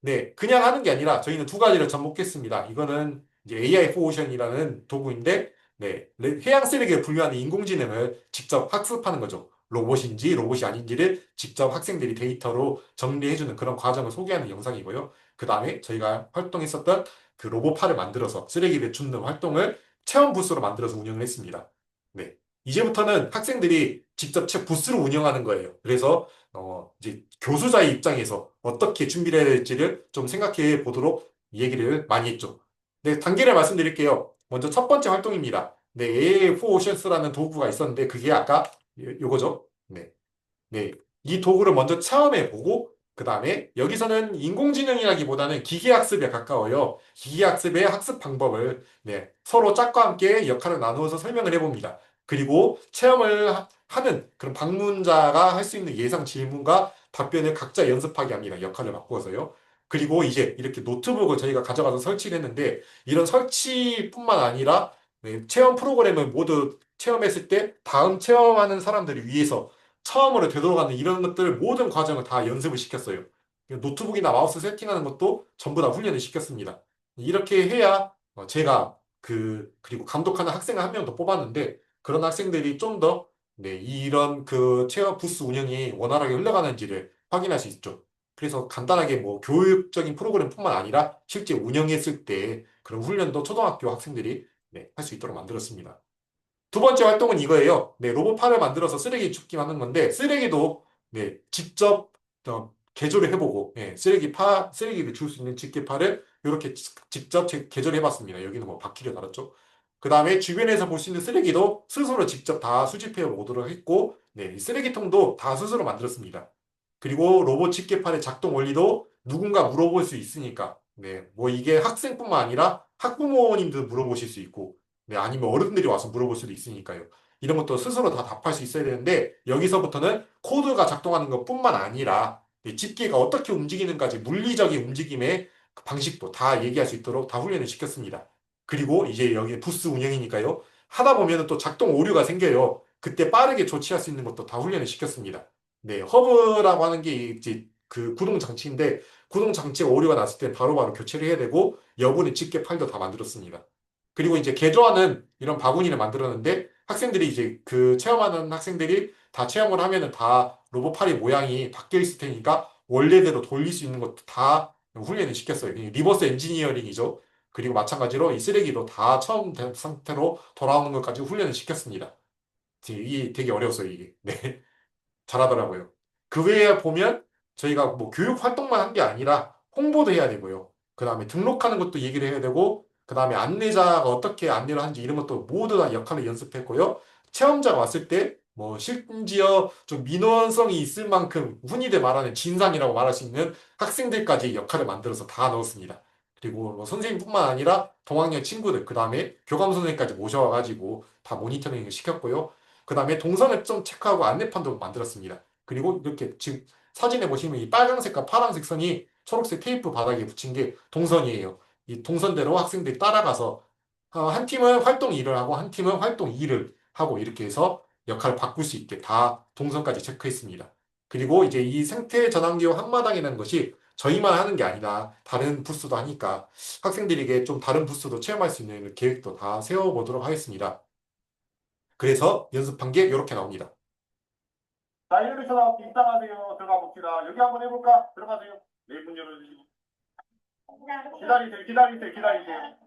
네, 그냥 하는 게 아니라 저희는 두 가지를 접목했습니다. 이거는 이제 AI 포오션이라는 도구인데, 네, 해양 쓰레기를 분류하는 인공지능을 직접 학습하는 거죠. 로봇인지 로봇이 아닌지를 직접 학생들이 데이터로 정리해주는 그런 과정을 소개하는 영상이고요. 그 다음에 저희가 활동했었던 그 로봇팔을 만들어서 쓰레기를 줍는 활동을 체험 부스로 만들어서 운영을 했습니다. 네, 이제부터는 학생들이 직접 부스를 운영하는 거예요. 그래서 이제 교수자의 입장에서 어떻게 준비를 해야 될지를 좀 생각해 보도록 얘기를 많이 했죠. 네, 단계를 말씀드릴게요. 먼저 첫 번째 활동입니다. 네, AA4 오션스라는 도구가 있었는데 그게 아까 요거죠. 네. 네. 이 도구를 먼저 체험해 보고 그 다음에 여기서는 인공지능이라기보다는 기계학습에 가까워요. 기계학습의 학습 방법을 네, 서로 짝과 함께 역할을 나누어서 설명을 해봅니다. 그리고 체험을 하는 그런 방문자가 할 수 있는 예상 질문과 답변을 각자 연습하게 합니다. 역할을 바꾸어서요. 그리고 이제 이렇게 노트북을 저희가 가져가서 설치를 했는데 이런 설치뿐만 아니라 네, 체험 프로그램을 모두 체험했을 때 다음 체험하는 사람들을 위해서 처음으로 되돌아가는 이런 것들 모든 과정을 다 연습을 시켰어요. 노트북이나 마우스 세팅하는 것도 전부 다 훈련을 시켰습니다. 이렇게 해야 제가 그리고 감독하는 학생을 한 명 더 뽑았는데 그런 학생들이 좀 더 네, 이런 그 체험 부스 운영이 원활하게 흘러가는지를 확인할 수 있죠. 그래서 간단하게 뭐 교육적인 프로그램뿐만 아니라 실제 운영했을 때 그런 훈련도 초등학교 학생들이 네, 할 수 있도록 만들었습니다. 두 번째 활동은 이거예요. 네, 로봇팔을 만들어서 쓰레기 줍기 하는 건데, 쓰레기도, 네, 직접, 개조를 해보고, 예, 쓰레기를 줄 수 있는 집게팔을 이렇게 직접 개조를 해봤습니다. 여기는 뭐 바퀴를 달았죠. 그 다음에 주변에서 볼 수 있는 쓰레기도 스스로 직접 다 수집해 오도록 했고, 네, 이 쓰레기통도 다 스스로 만들었습니다. 그리고 로봇 집게팔의 작동 원리도 누군가 물어볼 수 있으니까, 네, 뭐 이게 학생뿐만 아니라 학부모님도 물어보실 수 있고, 네, 아니면 어른들이 와서 물어볼 수도 있으니까요. 이런 것도 스스로 다 답할 수 있어야 되는데 여기서부터는 코드가 작동하는 것뿐만 아니라 이 집게가 어떻게 움직이는가지 물리적인 움직임의 그 방식도 다 얘기할 수 있도록 다 훈련을 시켰습니다. 그리고 이제 여기 부스 운영이니까요. 하다 보면 또 작동 오류가 생겨요. 그때 빠르게 조치할 수 있는 것도 다 훈련을 시켰습니다. 네, 허브라고 하는 게 이제 그 구동 장치인데 구동 장치에 오류가 났을 때 바로바로 교체를 해야 되고 여분의 집게 팔도 다 만들었습니다. 그리고 이제 개조하는 이런 바구니를 만들었는데 학생들이 이제 그 체험하는 학생들이 다 체험을 하면은 다 로봇팔이 모양이 바뀌어 있을 테니까 원래대로 돌릴 수 있는 것도 다 훈련을 시켰어요. 리버스 엔지니어링이죠. 그리고 마찬가지로 이 쓰레기도 다 처음 된 상태로 돌아오는 것까지 훈련을 시켰습니다. 이게 되게 어려웠어요, 이게. 네. 잘하더라고요. 그 외에 보면 저희가 뭐 교육 활동만 한 게 아니라 홍보도 해야 되고요. 그 다음에 등록하는 것도 얘기를 해야 되고, 그 다음에 안내자가 어떻게 안내를 하는지 이런 것도 모두 다 역할을 연습했고요. 체험자가 왔을 때 뭐 심지어 좀 민원성이 있을 만큼 흔히들 말하는 진상이라고 말할 수 있는 학생들까지 역할을 만들어서 다 넣었습니다. 그리고 뭐 선생님뿐만 아니라 동학년 친구들, 그 다음에 교감 선생님까지 모셔와가지고 다 모니터링을 시켰고요. 그 다음에 동선을 좀 체크하고 안내판도 만들었습니다. 그리고 이렇게 지금 사진에 보시면 이 빨간색과 파란색 선이 초록색 테이프 바닥에 붙인 게 동선이에요. 이 동선대로 학생들이 따라가서 한 팀은 활동 1을 하고 한 팀은 활동 2를 하고 이렇게 해서 역할을 바꿀 수 있게 다 동선까지 체크했습니다. 그리고 이제 이 생태 전환기호 한마당이라는 것이 저희만 하는 게 아니라 다른 부스도 하니까 학생들에게 좀 다른 부스도 체험할 수 있는 계획도 다 세워보도록 하겠습니다. 그래서 연습한 게 이렇게 나옵니다. 자, 엘리베이터 나왔고 입장하세요. 들어가 봅시다. 여기 한번 해볼까? 들어가세요. 네, 문 열어주시고. 기다리세요, 기다리세요, 기다리세요.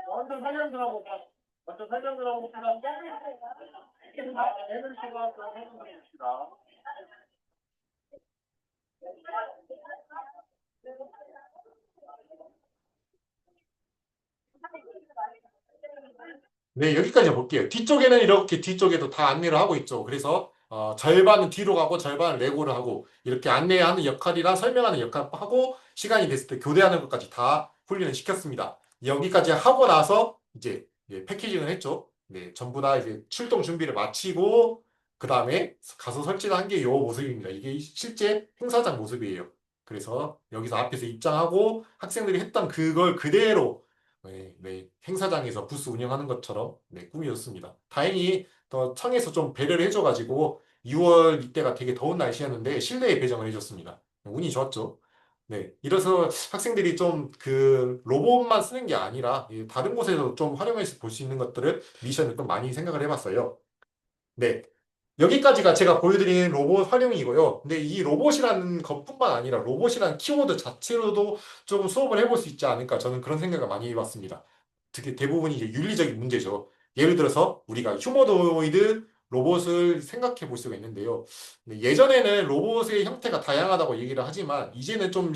먼저 설명 들어봅시다. 먼저 설명 들어봅시다. 에너지가 설명 들어봅시다. 네, 여기까지 볼게요. 뒤쪽에는 이렇게 뒤쪽에도 다 안내를 하고 있죠. 그래서 절반은 뒤로 가고 절반은 레고를 하고 이렇게 안내하는 역할이랑 설명하는 역할을 하고 시간이 됐을 때 교대하는 것까지 다 훈련을 시켰습니다. 여기까지 하고 나서 이제 패키징을 했죠. 네, 전부 다 이제 출동 준비를 마치고 그 다음에 가서 설치를 한 게 이 모습입니다. 이게 실제 행사장 모습이에요. 그래서 여기서 앞에서 입장하고 학생들이 했던 그걸 그대로 네, 네. 행사장에서 부스 운영하는 것처럼 네, 꾸미졌습니다. 다행히 더 청에서 좀 배려를 해줘가지고 6월 이때가 되게 더운 날씨였는데 실내에 배정을 해줬습니다. 운이 좋았죠. 네, 이래서 학생들이 좀 그 로봇만 쓰는 게 아니라 다른 곳에서 좀 활용해서 볼 수 있는 것들을 미션을 좀 많이 생각을 해봤어요. 네. 여기까지가 제가 보여드린 로봇 활용이고요. 근데 이 로봇이라는 것뿐만 아니라 로봇이라는 키워드 자체로도 조금 수업을 해볼 수 있지 않을까 저는 그런 생각을 많이 해봤습니다. 특히 대부분이 이제 윤리적인 문제죠. 예를 들어서 우리가 휴머노이드 로봇을 생각해 볼 수가 있는데요. 근데 예전에는 로봇의 형태가 다양하다고 얘기를 하지만 이제는 좀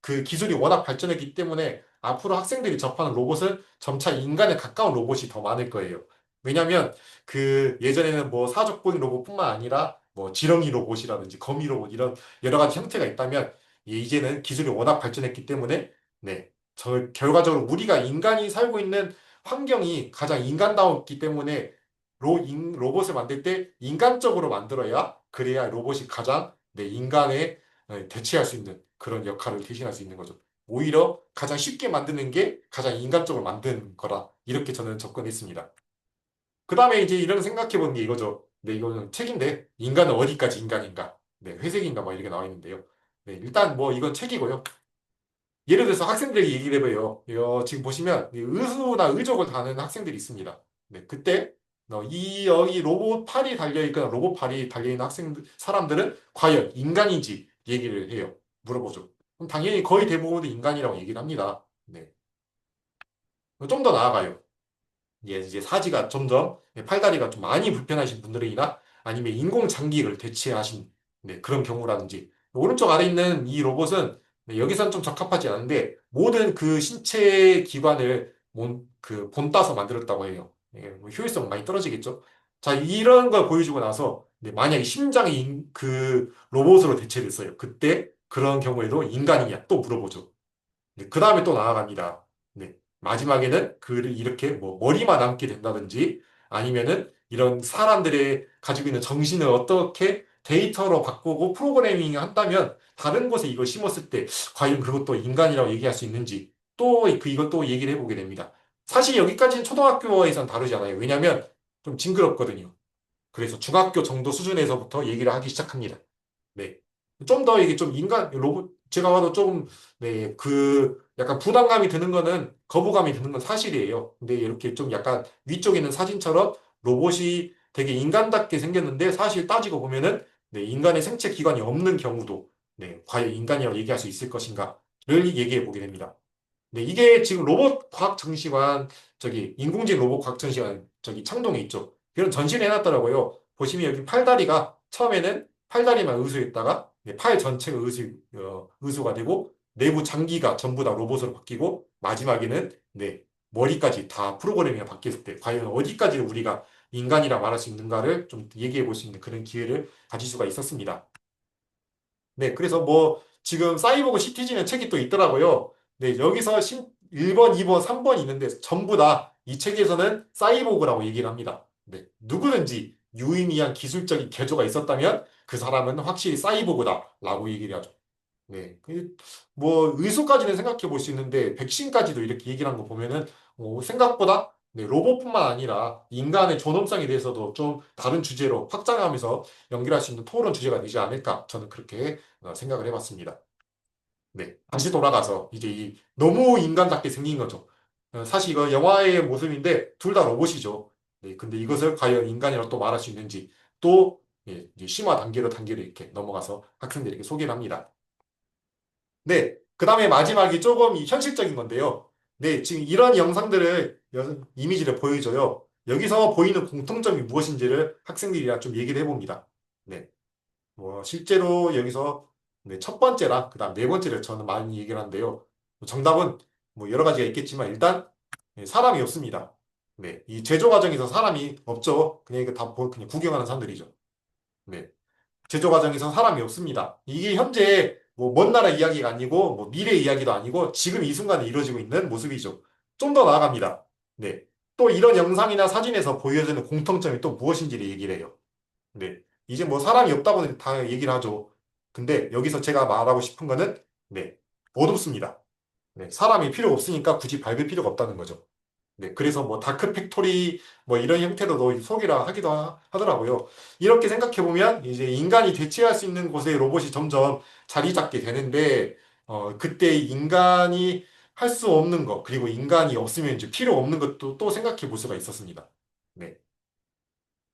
그 기술이 워낙 발전했기 때문에 앞으로 학생들이 접하는 로봇은 점차 인간에 가까운 로봇이 더 많을 거예요. 왜냐하면 그 예전에는 뭐 사족보행 로봇뿐만 아니라 뭐 지렁이 로봇이라든지 거미 로봇 이런 여러 가지 형태가 있다면 이제는 기술이 워낙 발전했기 때문에 네, 저 결과적으로 우리가 인간이 살고 있는 환경이 가장 인간다웠기 때문에 로봇을 만들 때 인간적으로 만들어야 그래야 로봇이 가장 내 인간에 대체할 수 있는 그런 역할을 대신할 수 있는 거죠. 오히려 가장 쉽게 만드는 게 가장 인간적으로 만든 거라 이렇게 저는 접근했습니다. 그 다음에 이제 이런 생각해 보는 게 이거죠. 네, 이거는 책인데 인간은 어디까지 인간인가? 네, 회색인가 뭐 이렇게 나와 있는데요. 네, 일단 뭐 이건 책이고요. 예를 들어서 학생들에게 얘기를 해봐요. 지금 보시면 이 의수나 의족을 다는 학생들이 있습니다. 네, 그때 여기 로봇 팔이 달려있거나 로봇 팔이 달려있는 사람들은 과연 인간인지 얘기를 해요. 물어보죠. 그럼 당연히 거의 대부분은 인간이라고 얘기를 합니다. 네. 좀 더 나아가요. 이제 사지가 점점 팔다리가 좀 많이 불편하신 분들이나 아니면 인공장기를 대체하신 네, 그런 경우라든지 오른쪽 아래 있는 이 로봇은 네, 여기서는 좀 적합하지 않은데 모든 그 신체 기관을 본따서 만들었다고 해요. 뭐 효율성 많이 떨어지겠죠. 자, 이런 걸 보여주고 나서 네, 만약에 심장이 그 로봇으로 대체됐어요. 그때 그런 경우에도 인간이냐 또 물어보죠. 네, 그 다음에 또 나아갑니다. 네, 마지막에는 그를 이렇게 뭐 머리만 남게 된다든지 아니면은 이런 사람들의 가지고 있는 정신을 어떻게 데이터로 바꾸고 프로그래밍 한다면 다른 곳에 이걸 심었을 때 과연 그것도 인간이라고 얘기할 수 있는지 또 이것도 얘기를 해보게 됩니다. 사실 여기까지는 초등학교에선 다르지 않아요. 왜냐하면 좀 징그럽거든요. 그래서 중학교 정도 수준에서부터 얘기를 하기 시작합니다. 네. 좀 더 이게 좀 로봇, 제가 봐도 조금, 네, 약간 부담감이 드는 거는, 거부감이 드는 건 사실이에요. 근데 이렇게 좀 약간 위쪽에 있는 사진처럼 로봇이 되게 인간답게 생겼는데 사실 따지고 보면은, 네, 인간의 생체 기관이 없는 경우도, 네, 과연 인간이라고 얘기할 수 있을 것인가를 얘기해 보게 됩니다. 네, 이게 지금 로봇 과학 전시관, 인공지능 로봇 과학 전시관, 창동에 있죠. 그런 전시를 해놨더라고요. 보시면 여기 팔다리가 처음에는 팔다리만 의수했다가 네, 팔 전체가 의수가 되고 내부 장기가 전부 다 로봇으로 바뀌고 마지막에는 네, 머리까지 다 프로그래밍이 바뀌었을 때 과연 어디까지 우리가 인간이라 말할 수 있는가를 좀 얘기해 볼 수 있는 그런 기회를 가질 수가 있었습니다. 네, 그래서 뭐 지금 사이보그 시티즌의 책이 또 있더라고요. 네, 여기서 1번, 2번, 3번 있는데 전부 다 이 책에서는 사이보그라고 얘기를 합니다. 네, 누구든지 유의미한 기술적인 개조가 있었다면 그 사람은 확실히 사이보그다라고 얘기를 하죠. 네, 뭐 의소까지는 생각해 볼 수 있는데 백신까지도 이렇게 얘기를 한 거 보면은 생각보다 네, 로봇뿐만 아니라 인간의 존엄성에 대해서도 좀 다른 주제로 확장하면서 연결할 수 있는 토론 주제가 되지 않을까 저는 그렇게 생각을 해봤습니다. 네, 다시 돌아가서 이제 너무 인간답게 생긴 거죠. 사실 이거 영화의 모습인데 둘 다 로봇이죠. 네, 근데 이것을 과연 인간이라고 또 말할 수 있는지 또 예, 이제 심화 단계로 이렇게 넘어가서 학생들에게 소개를 합니다. 네. 그 다음에 마지막이 조금 현실적인 건데요. 네. 지금 이런 영상들을, 이미지를 보여줘요. 여기서 보이는 공통점이 무엇인지를 학생들이랑 좀 얘기를 해봅니다. 네. 뭐, 실제로 여기서 네, 첫 번째랑 그 다음 네 번째를 저는 많이 얘기를 하는데요. 정답은 뭐 여러 가지가 있겠지만 일단 네, 사람이 없습니다. 네. 이 제조 과정에서 사람이 없죠. 그냥 이거 그냥 구경하는 사람들이죠. 네. 제조 과정에서 사람이 없습니다. 이게 현재 뭐 먼 나라 이야기가 아니고 뭐 미래 이야기도 아니고 지금 이 순간에 이루어지고 있는 모습이죠. 좀 더 나아갑니다. 네. 또 이런 영상이나 사진에서 보여지는 공통점이 또 무엇인지를 얘기를 해요. 네. 이제 뭐 사람이 없다고는 다 얘기를 하죠. 근데 여기서 제가 말하고 싶은 거는 네. 어둡습니다. 네. 사람이 필요 없으니까 굳이 밝을 필요가 없다는 거죠. 네, 그래서 뭐 다크 팩토리 뭐 이런 형태로도 소개를 하기도 하더라고요. 이렇게 생각해 보면 이제 인간이 대체할 수 있는 곳에 로봇이 점점 자리 잡게 되는데 그때 인간이 할 수 없는 것 그리고 인간이 없으면 이제 필요 없는 것도 또 생각해 볼 수가 있었습니다. 네.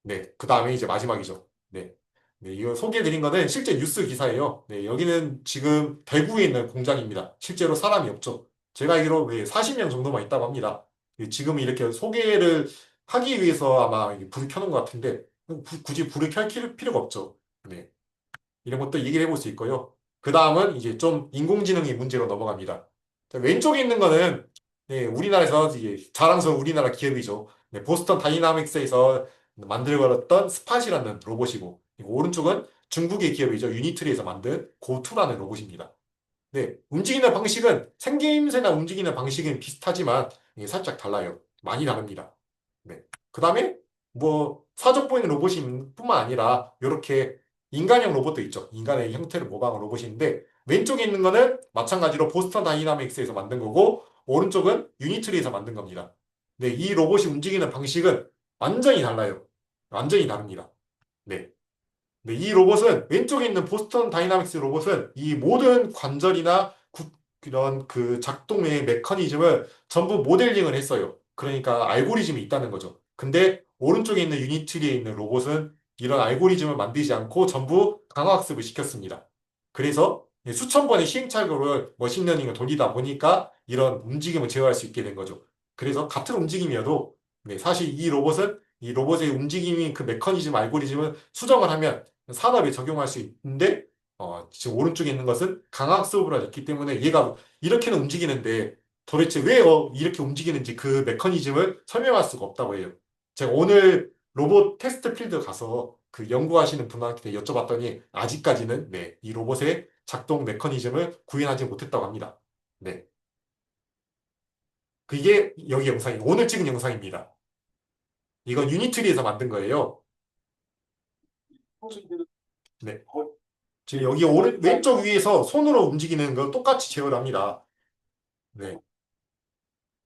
네, 그 다음에 이제 마지막이죠. 네. 네, 이거 소개해드린 거는 실제 뉴스 기사예요. 네, 여기는 지금 대구에 있는 공장입니다. 실제로 사람이 없죠. 제가 알기로 40명 정도만 있다고 합니다. 지금 이렇게 소개를 하기 위해서 아마 불을 켜놓은 것 같은데, 굳이 불을 켤 필요가 없죠. 네. 이런 것도 얘기를 해볼 수 있고요. 그 다음은 이제 좀 인공지능의 문제로 넘어갑니다. 자, 왼쪽에 있는 거는 네, 우리나라에서 이제 자랑스러운 우리나라 기업이죠. 네, 보스턴 다이나믹스에서 만들어졌던 스팟이라는 로봇이고, 그리고 오른쪽은 중국의 기업이죠. 유니트리에서 만든 고투라는 로봇입니다. 네, 움직이는 방식은 생김새나 움직이는 방식은 비슷하지만 이게 살짝 달라요. 많이 다릅니다. 네. 그 다음에 뭐 사족 보이는 로봇이 뿐만 아니라 이렇게 인간형 로봇도 있죠. 인간의 형태를 모방한 로봇인데 왼쪽에 있는 거는 마찬가지로 보스턴 다이나믹스에서 만든 거고 오른쪽은 유니트리에서 만든 겁니다. 네, 이 로봇이 움직이는 방식은 완전히 달라요. 완전히 다릅니다. 네. 네, 이 로봇은 왼쪽에 있는 보스턴 다이나믹스 로봇은 이 모든 관절이나 그런 그 작동의 메커니즘을 전부 모델링을 했어요. 그러니까 알고리즘이 있다는 거죠. 근데 오른쪽에 있는 유니트리에 있는 로봇은 이런 알고리즘을 만들지 않고 전부 강화학습을 시켰습니다. 그래서 수천 번의 시행착오를 머신러닝을 돌리다 보니까 이런 움직임을 제어할 수 있게 된 거죠. 그래서 같은 움직임이어도 네, 사실 이 로봇은 이 로봇의 움직임이 그 메커니즘 알고리즘을 수정을 하면 산업에 적용할 수 있는데 지금 오른쪽에 있는 것은 강학습으로 됐기 때문에 얘가 이렇게는 움직이는데 도대체 왜 이렇게 움직이는지 그 메커니즘을 설명할 수가 없다고 해요. 제가 오늘 로봇 테스트 필드 가서 그 연구하시는 분한테 여쭤봤더니 아직까지는 네, 이 로봇의 작동 메커니즘을 구현하지 못했다고 합니다. 네. 그게 여기 영상이 오늘 찍은 영상입니다. 이건 유니트리에서 만든 거예요. 네. 지금 여기 왼쪽 위에서 손으로 움직이는 거 똑같이 제어를 합니다. 네.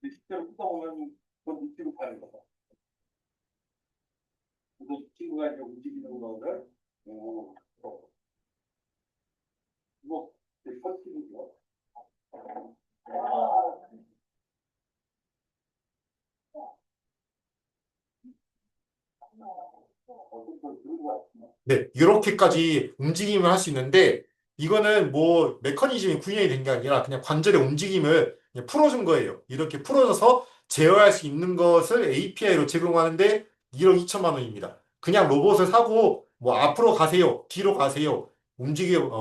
실제로 쓰다 보면 그건 육지로 파는 거죠. 그래서 이 친구가 이제 움직이는 거를 뭐 퍼팅이죠. 네, 이렇게까지 움직임을 할 수 있는데 이거는 뭐 메커니즘이 구현이 된 게 아니라 그냥 관절의 움직임을 그냥 풀어준 거예요. 이렇게 풀어줘서 제어할 수 있는 것을 API로 제공하는데 1억 2천만 원입니다. 그냥 로봇을 사고 뭐 앞으로 가세요, 뒤로 가세요,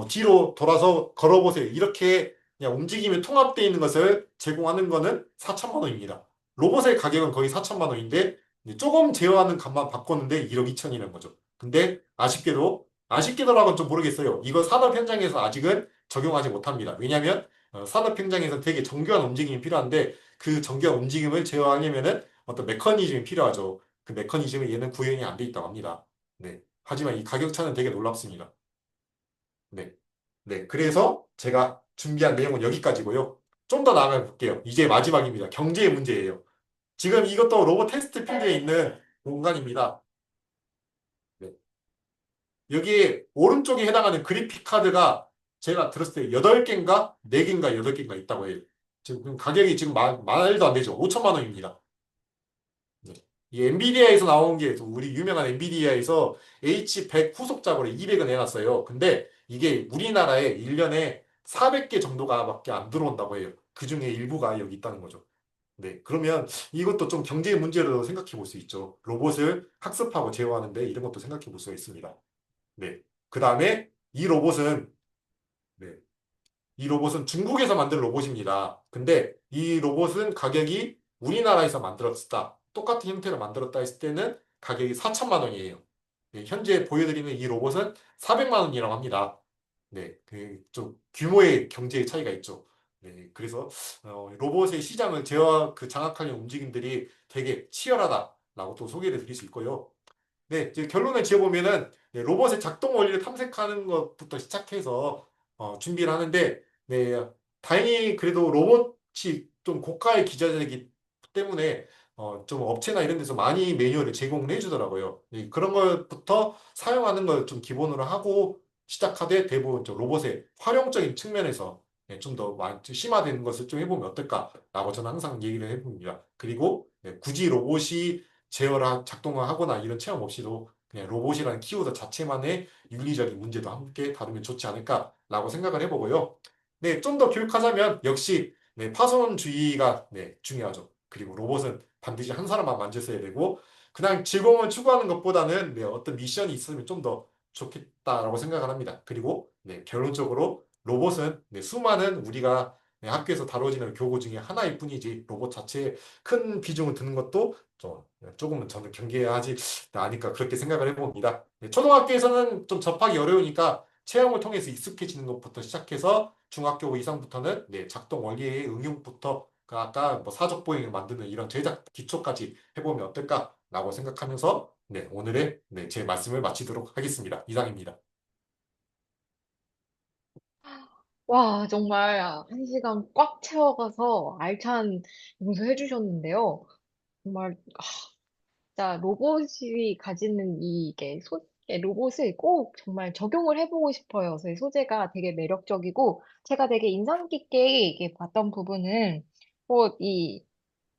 뒤로 돌아서 걸어보세요. 이렇게 그냥 움직임이 통합되어 있는 것을 제공하는 거는 4천만 원입니다. 로봇의 가격은 거의 4천만 원인데 조금 제어하는 값만 바꿨는데 1억 2천이라는 거죠. 근데 아쉽게도라고는 좀 모르겠어요. 이거 산업 현장에서 아직은 적용하지 못합니다. 왜냐하면 산업 현장에서 되게 정교한 움직임이 필요한데 그 정교한 움직임을 제어하려면은 어떤 메커니즘이 필요하죠. 그 메커니즘이 얘는 구현이 안 돼 있다고 합니다. 네. 하지만 이 가격 차는 되게 놀랍습니다. 네. 네. 그래서 제가 준비한 내용은 여기까지고요. 좀 더 나아가 볼게요. 이제 마지막입니다. 경제의 문제예요. 지금 이것도 로봇 테스트 필드에 있는 공간입니다. 네. 여기 오른쪽에 해당하는 그래픽 카드가 제가 들었을 때 8개인가 4개인가 8개인가 있다고 해요. 지금 가격이 지금 말도 안 되죠. 5천만 원입니다. 네. 이 엔비디아에서 나온 게 우리 유명한 엔비디아에서 H100 후속작으로 200은 해놨어요. 근데 이게 우리나라에 1년에 400개 정도가 밖에 안 들어온다고 해요. 그 중에 일부가 여기 있다는 거죠. 네, 그러면 이것도 좀 경제의 문제로 생각해 볼 수 있죠. 로봇을 학습하고 제어하는데 이런 것도 생각해 볼 수가 있습니다. 네. 그 다음에 네, 이 로봇은 중국에서 만든 로봇입니다. 근데 이 로봇은 가격이 우리나라에서 만들었다. 똑같은 형태로 만들었다 했을 때는 가격이 4천만 원이에요. 네, 현재 보여드리는 이 로봇은 400만 원이라고 합니다. 네, 그 좀 규모의 경제의 차이가 있죠. 네, 그래서 로봇의 시장을 장악하려는 움직임들이 되게 치열하다라고 또 소개를 드릴 수 있고요. 네, 이제 결론을 지어보면은 네, 로봇의 작동 원리를 탐색하는 것부터 시작해서 준비를 하는데 네, 다행히 그래도 로봇이 좀 고가의 기자재이기 때문에 좀 업체나 이런 데서 많이 매뉴얼을 제공을 해주더라고요. 네, 그런 것부터 사용하는 걸 좀 기본으로 하고 시작하되 대부분 좀 로봇의 활용적인 측면에서 네, 좀더 심화되는 것을 좀 해보면 어떨까라고 저는 항상 얘기를 해봅니다. 그리고 네, 굳이 로봇이 제어를 작동을 하거나 이런 체험 없이도 그냥 로봇이라는 키워드 자체만의 윤리적인 문제도 함께 다루면 좋지 않을까라고 생각을 해보고요. 네, 좀 더 교육하자면 역시 네, 파손주의가 네, 중요하죠. 그리고 로봇은 반드시 한 사람만 만졌어야 되고 그냥 즐거움을 추구하는 것보다는 네, 어떤 미션이 있으면 좀 더 좋겠다라고 생각을 합니다. 그리고 네, 결론적으로 로봇은 네, 수많은 우리가 학교에서 다뤄지는 교구 중에 하나일 뿐이지 로봇 자체에 큰 비중을 두는 것도 조금은 저는 경계하지 않을까 그렇게 생각을 해봅니다. 초등학교에서는 좀 접하기 어려우니까 체험을 통해서 익숙해지는 것부터 시작해서 중학교 이상부터는 작동 원리의 응용부터 그 아까 뭐 사족 보행을 만드는 이런 제작 기초까지 해보면 어떨까라고 생각하면서 오늘의 제 말씀을 마치도록 하겠습니다. 이상입니다. 와, 정말 1시간 꽉 채워가서 알찬 용서해 주셨는데요. 정말 진짜 로봇이 가지는 이게 로봇을 꼭 정말 적용을 해보고 싶어요. 저희 소재가 되게 매력적이고 제가 되게 인상 깊게 이게 봤던 부분은 이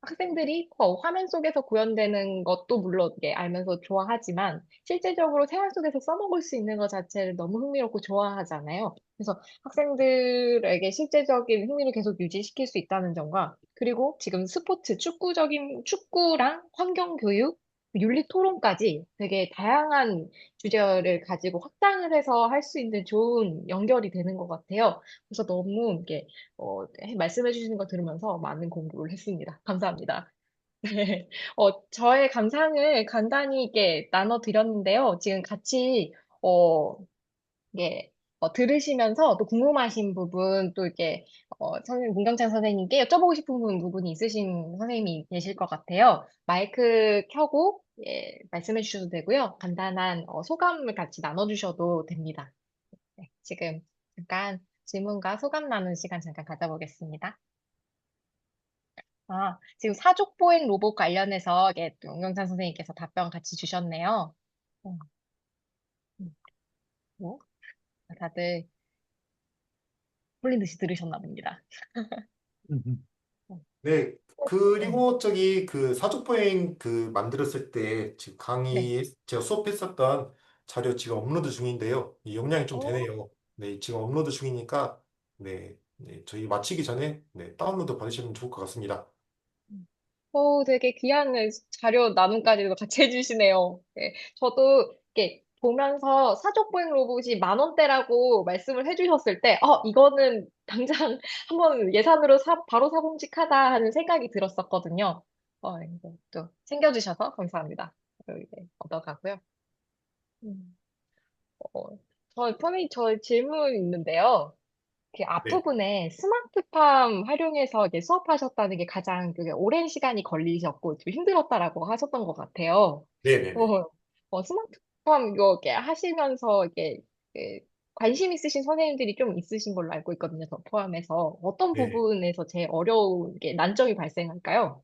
학생들이 화면 속에서 구현되는 것도 물론 이게 알면서 좋아하지만 실제적으로 생활 속에서 써먹을 수 있는 것 자체를 너무 흥미롭고 좋아하잖아요. 그래서 학생들에게 실제적인 흥미를 계속 유지시킬 수 있다는 점과 그리고 지금 스포츠, 축구랑 환경교육, 윤리 토론까지 되게 다양한 주제를 가지고 확장을 해서 할 수 있는 좋은 연결이 되는 것 같아요. 그래서 너무 이게 말씀해 주시는 거 들으면서 많은 공부를 했습니다. 감사합니다. 네. 저의 감상을 간단히 이렇게 나눠드렸는데요. 지금 같이, 어, 이게, 들으시면서 또 궁금하신 부분, 또 이렇게, 문경찬 선생님께 여쭤보고 싶은 부분이 있으신 선생님이 계실 것 같아요. 마이크 켜고, 예, 말씀해 주셔도 되고요. 간단한, 소감을 같이 나눠주셔도 됩니다. 네, 지금 잠깐 질문과 소감 나누는 시간 잠깐 가져보겠습니다. 지금 사족보행 로봇 관련해서 이게 또 용경찬 선생님께서 답변 같이 주셨네요. 음, 음, 뭐? 다들 홀린 듯이 들으셨나 봅니다. 음, 네, 음, 그리고 저기 그 사족보행 그 만들었을 때 지금 네. 강의 제가 수업했었던 자료 지금 업로드 중인데요. 이 용량이 좀 어, 되네요. 네, 지금 업로드 중이니까 저희 마치기 전에 다운로드 받으시면 좋을 것 같습니다. 되게 귀한 자료 나눔까지도 같이 해주시네요. 네, 저도 이렇게 보면서 사족보행 로봇이 10,000원대라고 말씀을 해주셨을 때, 이거는 당장 한번 예산으로 바로 사봄직하다 하는 생각이 들었었거든요. 이거 또 챙겨주셔서 감사합니다. 이제 얻어가고요. 음, 어, 저 질문 있는데요. 네, 앞부분에 스마트팜 활용해서 이제 수업하셨다는 게 가장 그게 오랜 시간이 걸리셨고 좀 힘들었다라고 하셨던 것 같아요. 네네네. 스마트팜 이거 이렇게 하시면서 관심 있으신 선생님들이 좀 있으신 걸로 알고 있거든요. 저 포함해서 어떤 네. 부분에서 제일 어려운 게 난점이 발생할까요?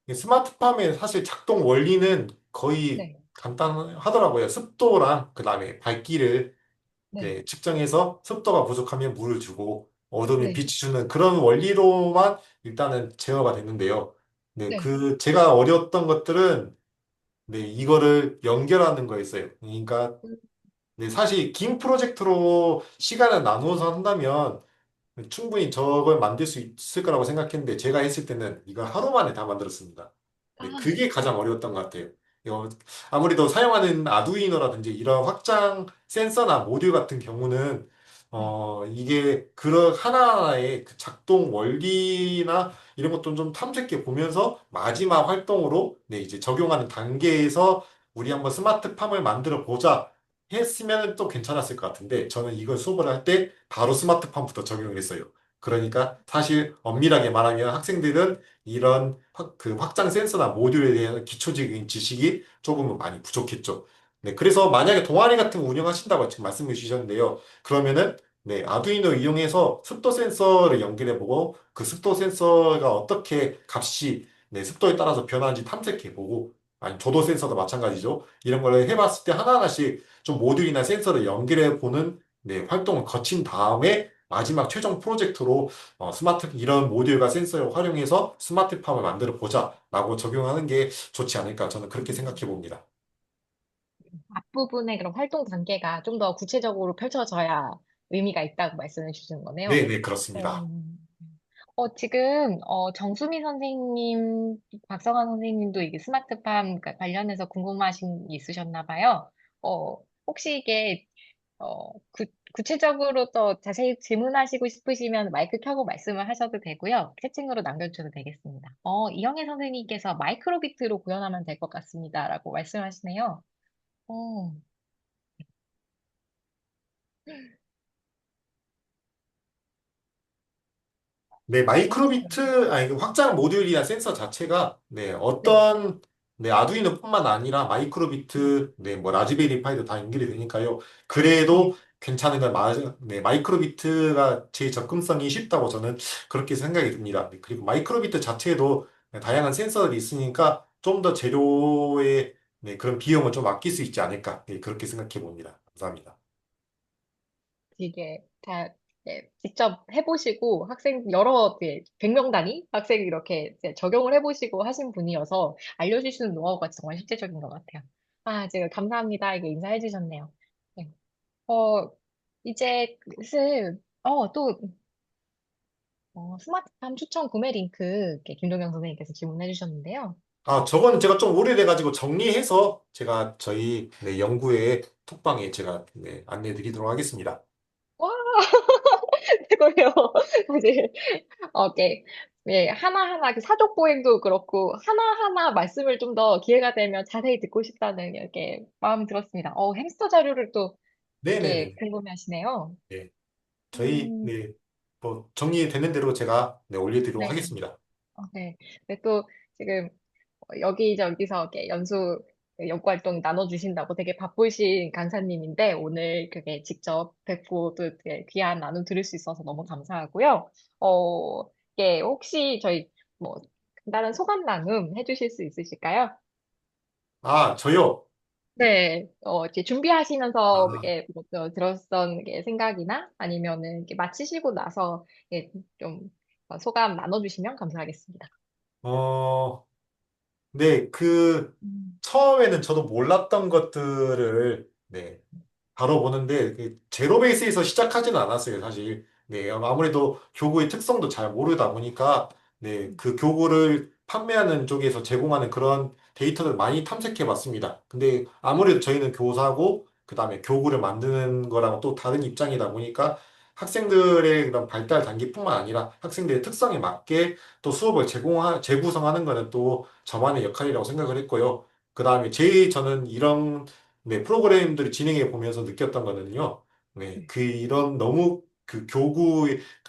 이 스마트팜의 사실 작동 원리는 거의 네, 간단하더라고요. 습도랑 그다음에 밝기를 네, 측정해서 습도가 부족하면 물을 주고 어두우면 네, 빛이 주는 그런 원리로만 일단은 제어가 됐는데요. 네. 제가 어려웠던 것들은 이거를 연결하는 거였어요. 그러니까 음, 사실 긴 프로젝트로 시간을 나누어서 한다면 충분히 저걸 만들 수 있을 거라고 생각했는데 제가 했을 때는 이걸 하루 만에 다 만들었습니다. 아, 그게 가장 어려웠던 것 같아요. 이거 아무래도 사용하는 아두이노라든지 이런 확장 센서나 모듈 같은 경우는 네. 이게 그런 하나하나의 그 작동 원리나 이런 것도 좀 탐색해 보면서 마지막 활동으로 이제 적용하는 단계에서 우리 한번 스마트팜을 만들어 보자 했으면 또 괜찮았을 것 같은데 저는 이걸 수업을 할 때 바로 스마트팜부터 적용을 했어요. 그러니까 사실 엄밀하게 말하면 학생들은 이런 그 확장 센서나 모듈에 대한 기초적인 지식이 조금은 많이 부족했죠. 그래서 만약에 동아리 같은 거 운영하신다고 지금 말씀해 주셨는데요. 그러면은 아두이노 이용해서 습도 센서를 연결해보고 그 습도 센서가 어떻게 값이 습도에 따라서 변하는지 탐색해보고 아니 조도 센서도 마찬가지죠. 이런 걸 해봤을 때 하나하나씩 좀 모듈이나 센서를 연결해 보는 활동을 거친 다음에 마지막 최종 프로젝트로 이런 모듈과 센서를 활용해서 스마트팜을 만들어 보자라고 적용하는 게 좋지 않을까 저는 그렇게 생각해 봅니다. 앞부분의 그런 활동 단계가 좀 더 구체적으로 펼쳐져야 의미가 있다고 말씀해 주시는 거네요. 네, 그렇습니다. 음. 지금, 정수미 선생님, 박성환 선생님도 이게 스마트팜 관련해서 궁금하신 게 있으셨나 봐요. 혹시 이게, 어, 그, 구체적으로 또 자세히 질문하시고 싶으시면 마이크 켜고 말씀을 하셔도 되고요. 채팅으로 남겨주셔도 되겠습니다. 이영애 선생님께서 마이크로비트로 구현하면 될 것 같습니다. 라고 말씀하시네요. 어, 네, 재밌어요. 마이크로비트, 아니, 그 확장 모듈이나 센서 자체가, 네, 네. 어떤, 네, 아두이노뿐만 아니라 마이크로비트, 네, 뭐, 라즈베리 파이도 다 연결이 되니까요. 네. 그래도 괜찮은 건 네, 마이크로비트가 제일 접근성이 쉽다고 저는 그렇게 생각이 듭니다. 네, 그리고 마이크로비트 자체도 다양한 센서들이 있으니까 좀 더 재료의, 네, 그런 비용을 좀 아낄 수 있지 않을까. 네, 그렇게 생각해 봅니다. 감사합니다. 이게 다 직접 해보시고 여러 100명 단위 학생 이렇게 이제 적용을 해보시고 하신 분이어서 알려주시는 노하우가 정말 실제적인 것 같아요. 아, 제가 감사합니다. 이게 인사해 주셨네요. 네. 어, 이제 또 스마트팜 추천 구매 링크 이렇게 김동영 선생님께서 질문해 주셨는데요. 아, 저거는 제가 좀 오래돼가지고 정리해서 제가 저희 네, 연구의 톡방에 제가 네, 안내 드리도록 하겠습니다. 와, 최고예요. 사실 네. 네, 하나하나, 그 사족 보행도 그렇고, 하나하나 말씀을 좀 더 기회가 되면 자세히 듣고 싶다는 이렇게 마음이 들었습니다. 햄스터 자료를 또 이렇게 네네네. 궁금해 하시네요. 네. 저희, 음, 네, 뭐, 정리되는 대로 제가 네, 올려드리도록 네. 하겠습니다. 네. 네, 또 지금 여기저기서 이렇게 연구 활동 나눠주신다고 되게 바쁘신 강사님인데, 오늘 그게 직접 뵙고 또 이렇게 귀한 나눔 들을 수 있어서 너무 감사하고요. 혹시 저희 뭐, 간단한 소감 나눔 해주실 수 있으실까요? 아, 저요. 네, 이제 준비하시면서 아, 이게 뭐 들었던 게 생각이나 아니면은 이렇게 마치시고 나서 이게 좀 소감 나눠주시면 감사하겠습니다. 어, 네, 음. 처음에는 저도 몰랐던 것들을, 네, 다뤄보는데 제로 베이스에서 시작하지는 않았어요, 사실. 네, 아무래도 교구의 특성도 잘 모르다 보니까 네, 그 교구를 판매하는 쪽에서 제공하는 그런 데이터를 많이 탐색해 봤습니다. 근데 아무래도 저희는 교사고 그다음에 교구를 만드는 거랑 또 다른 입장이다 보니까 학생들의 그런 발달 단계뿐만 아니라 학생들의 특성에 맞게 또 수업을 재구성하는 거는 또 저만의 역할이라고 생각을 했고요. 그다음에 제일 저는 이런 네, 프로그램들을 진행해 보면서 느꼈던 거는요. 네, 이런 너무 그 교구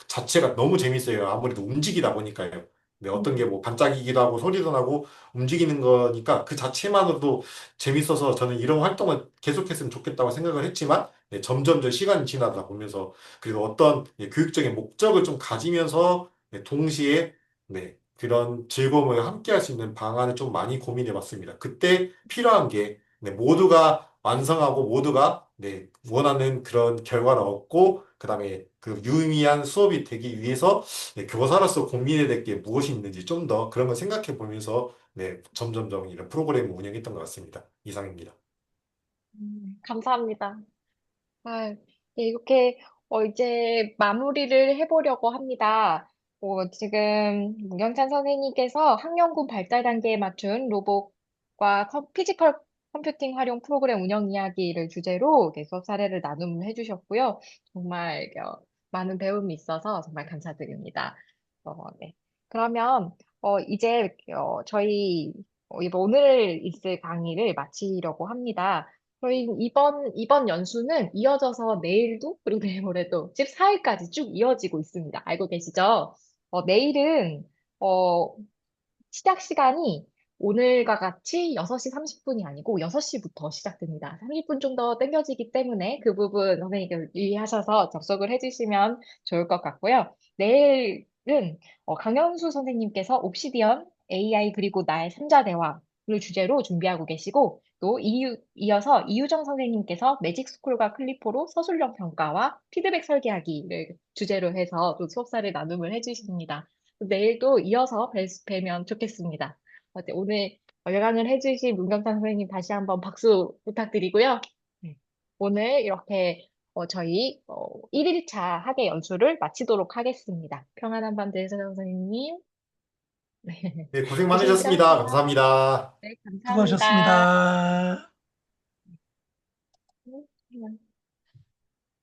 자체가 너무 재밌어요. 아무래도 움직이다 보니까요. 네, 어떤 게 음. 뭐 반짝이기도 하고 소리도 나고 움직이는 거니까 그 자체만으로도 재밌어서 저는 이런 활동을 계속했으면 좋겠다고 생각을 했지만 네, 점점 더 시간이 지나다 보면서 그리고 어떤 네, 교육적인 목적을 좀 가지면서 네, 동시에 네, 그런 즐거움을 함께 할 수 있는 방안을 좀 많이 고민해 봤습니다. 그때 필요한 게 네, 모두가 완성하고 모두가 네, 원하는 그런 결과를 얻고 그다음에 그 유의미한 수업이 되기 위해서 네, 교사로서 고민해야 될 게 무엇이 있는지 좀 더 그런 걸 생각해 보면서 네, 점점점 이런 프로그램을 운영했던 것 같습니다. 이상입니다. 감사합니다. 아, 네, 이렇게 이제 마무리를 해보려고 합니다. 지금 문경찬 선생님께서 학령군 발달 단계에 맞춘 로봇과 피지컬 컴퓨팅 활용 프로그램 운영 이야기를 주제로 이렇게 수업 사례를 나눔해 주셨고요. 정말 많은 배움이 있어서 정말 감사드립니다. 네. 그러면 이제 저희 오늘 있을 강의를 마치려고 합니다. 저희 이번 연수는 이어져서 내일도, 그리고 내일 모레도 14일까지 쭉 이어지고 있습니다. 알고 계시죠? 내일은, 어, 시작 시간이 오늘과 같이 6시 30분이 아니고 6시부터 시작됩니다. 30분 좀 더 땡겨지기 때문에 그 부분 선생님께 유의하셔서 접속을 해주시면 좋을 것 같고요. 내일은 강현수 선생님께서 옵시디언, AI 그리고 나의 삼자 대화를 주제로 준비하고 계시고 또 이어서 이유정 선생님께서 매직 스쿨과 클리포로 서술형 평가와 피드백 설계하기를 주제로 해서 또 수업사를 나눔을 해주십니다. 내일도 이어서 뵈면 좋겠습니다. 네, 오늘 열강을 해주신 문경찬 선생님 다시 한번 박수 부탁드리고요. 네, 오늘 이렇게 저희 1일차 학예 연수를 마치도록 하겠습니다. 평안한 밤 되세요, 선생님. 네, 네, 고생 조심히 많으셨습니다. 들어가세요. 감사합니다. 네, 감사합니다. 수고하셨습니다. 네.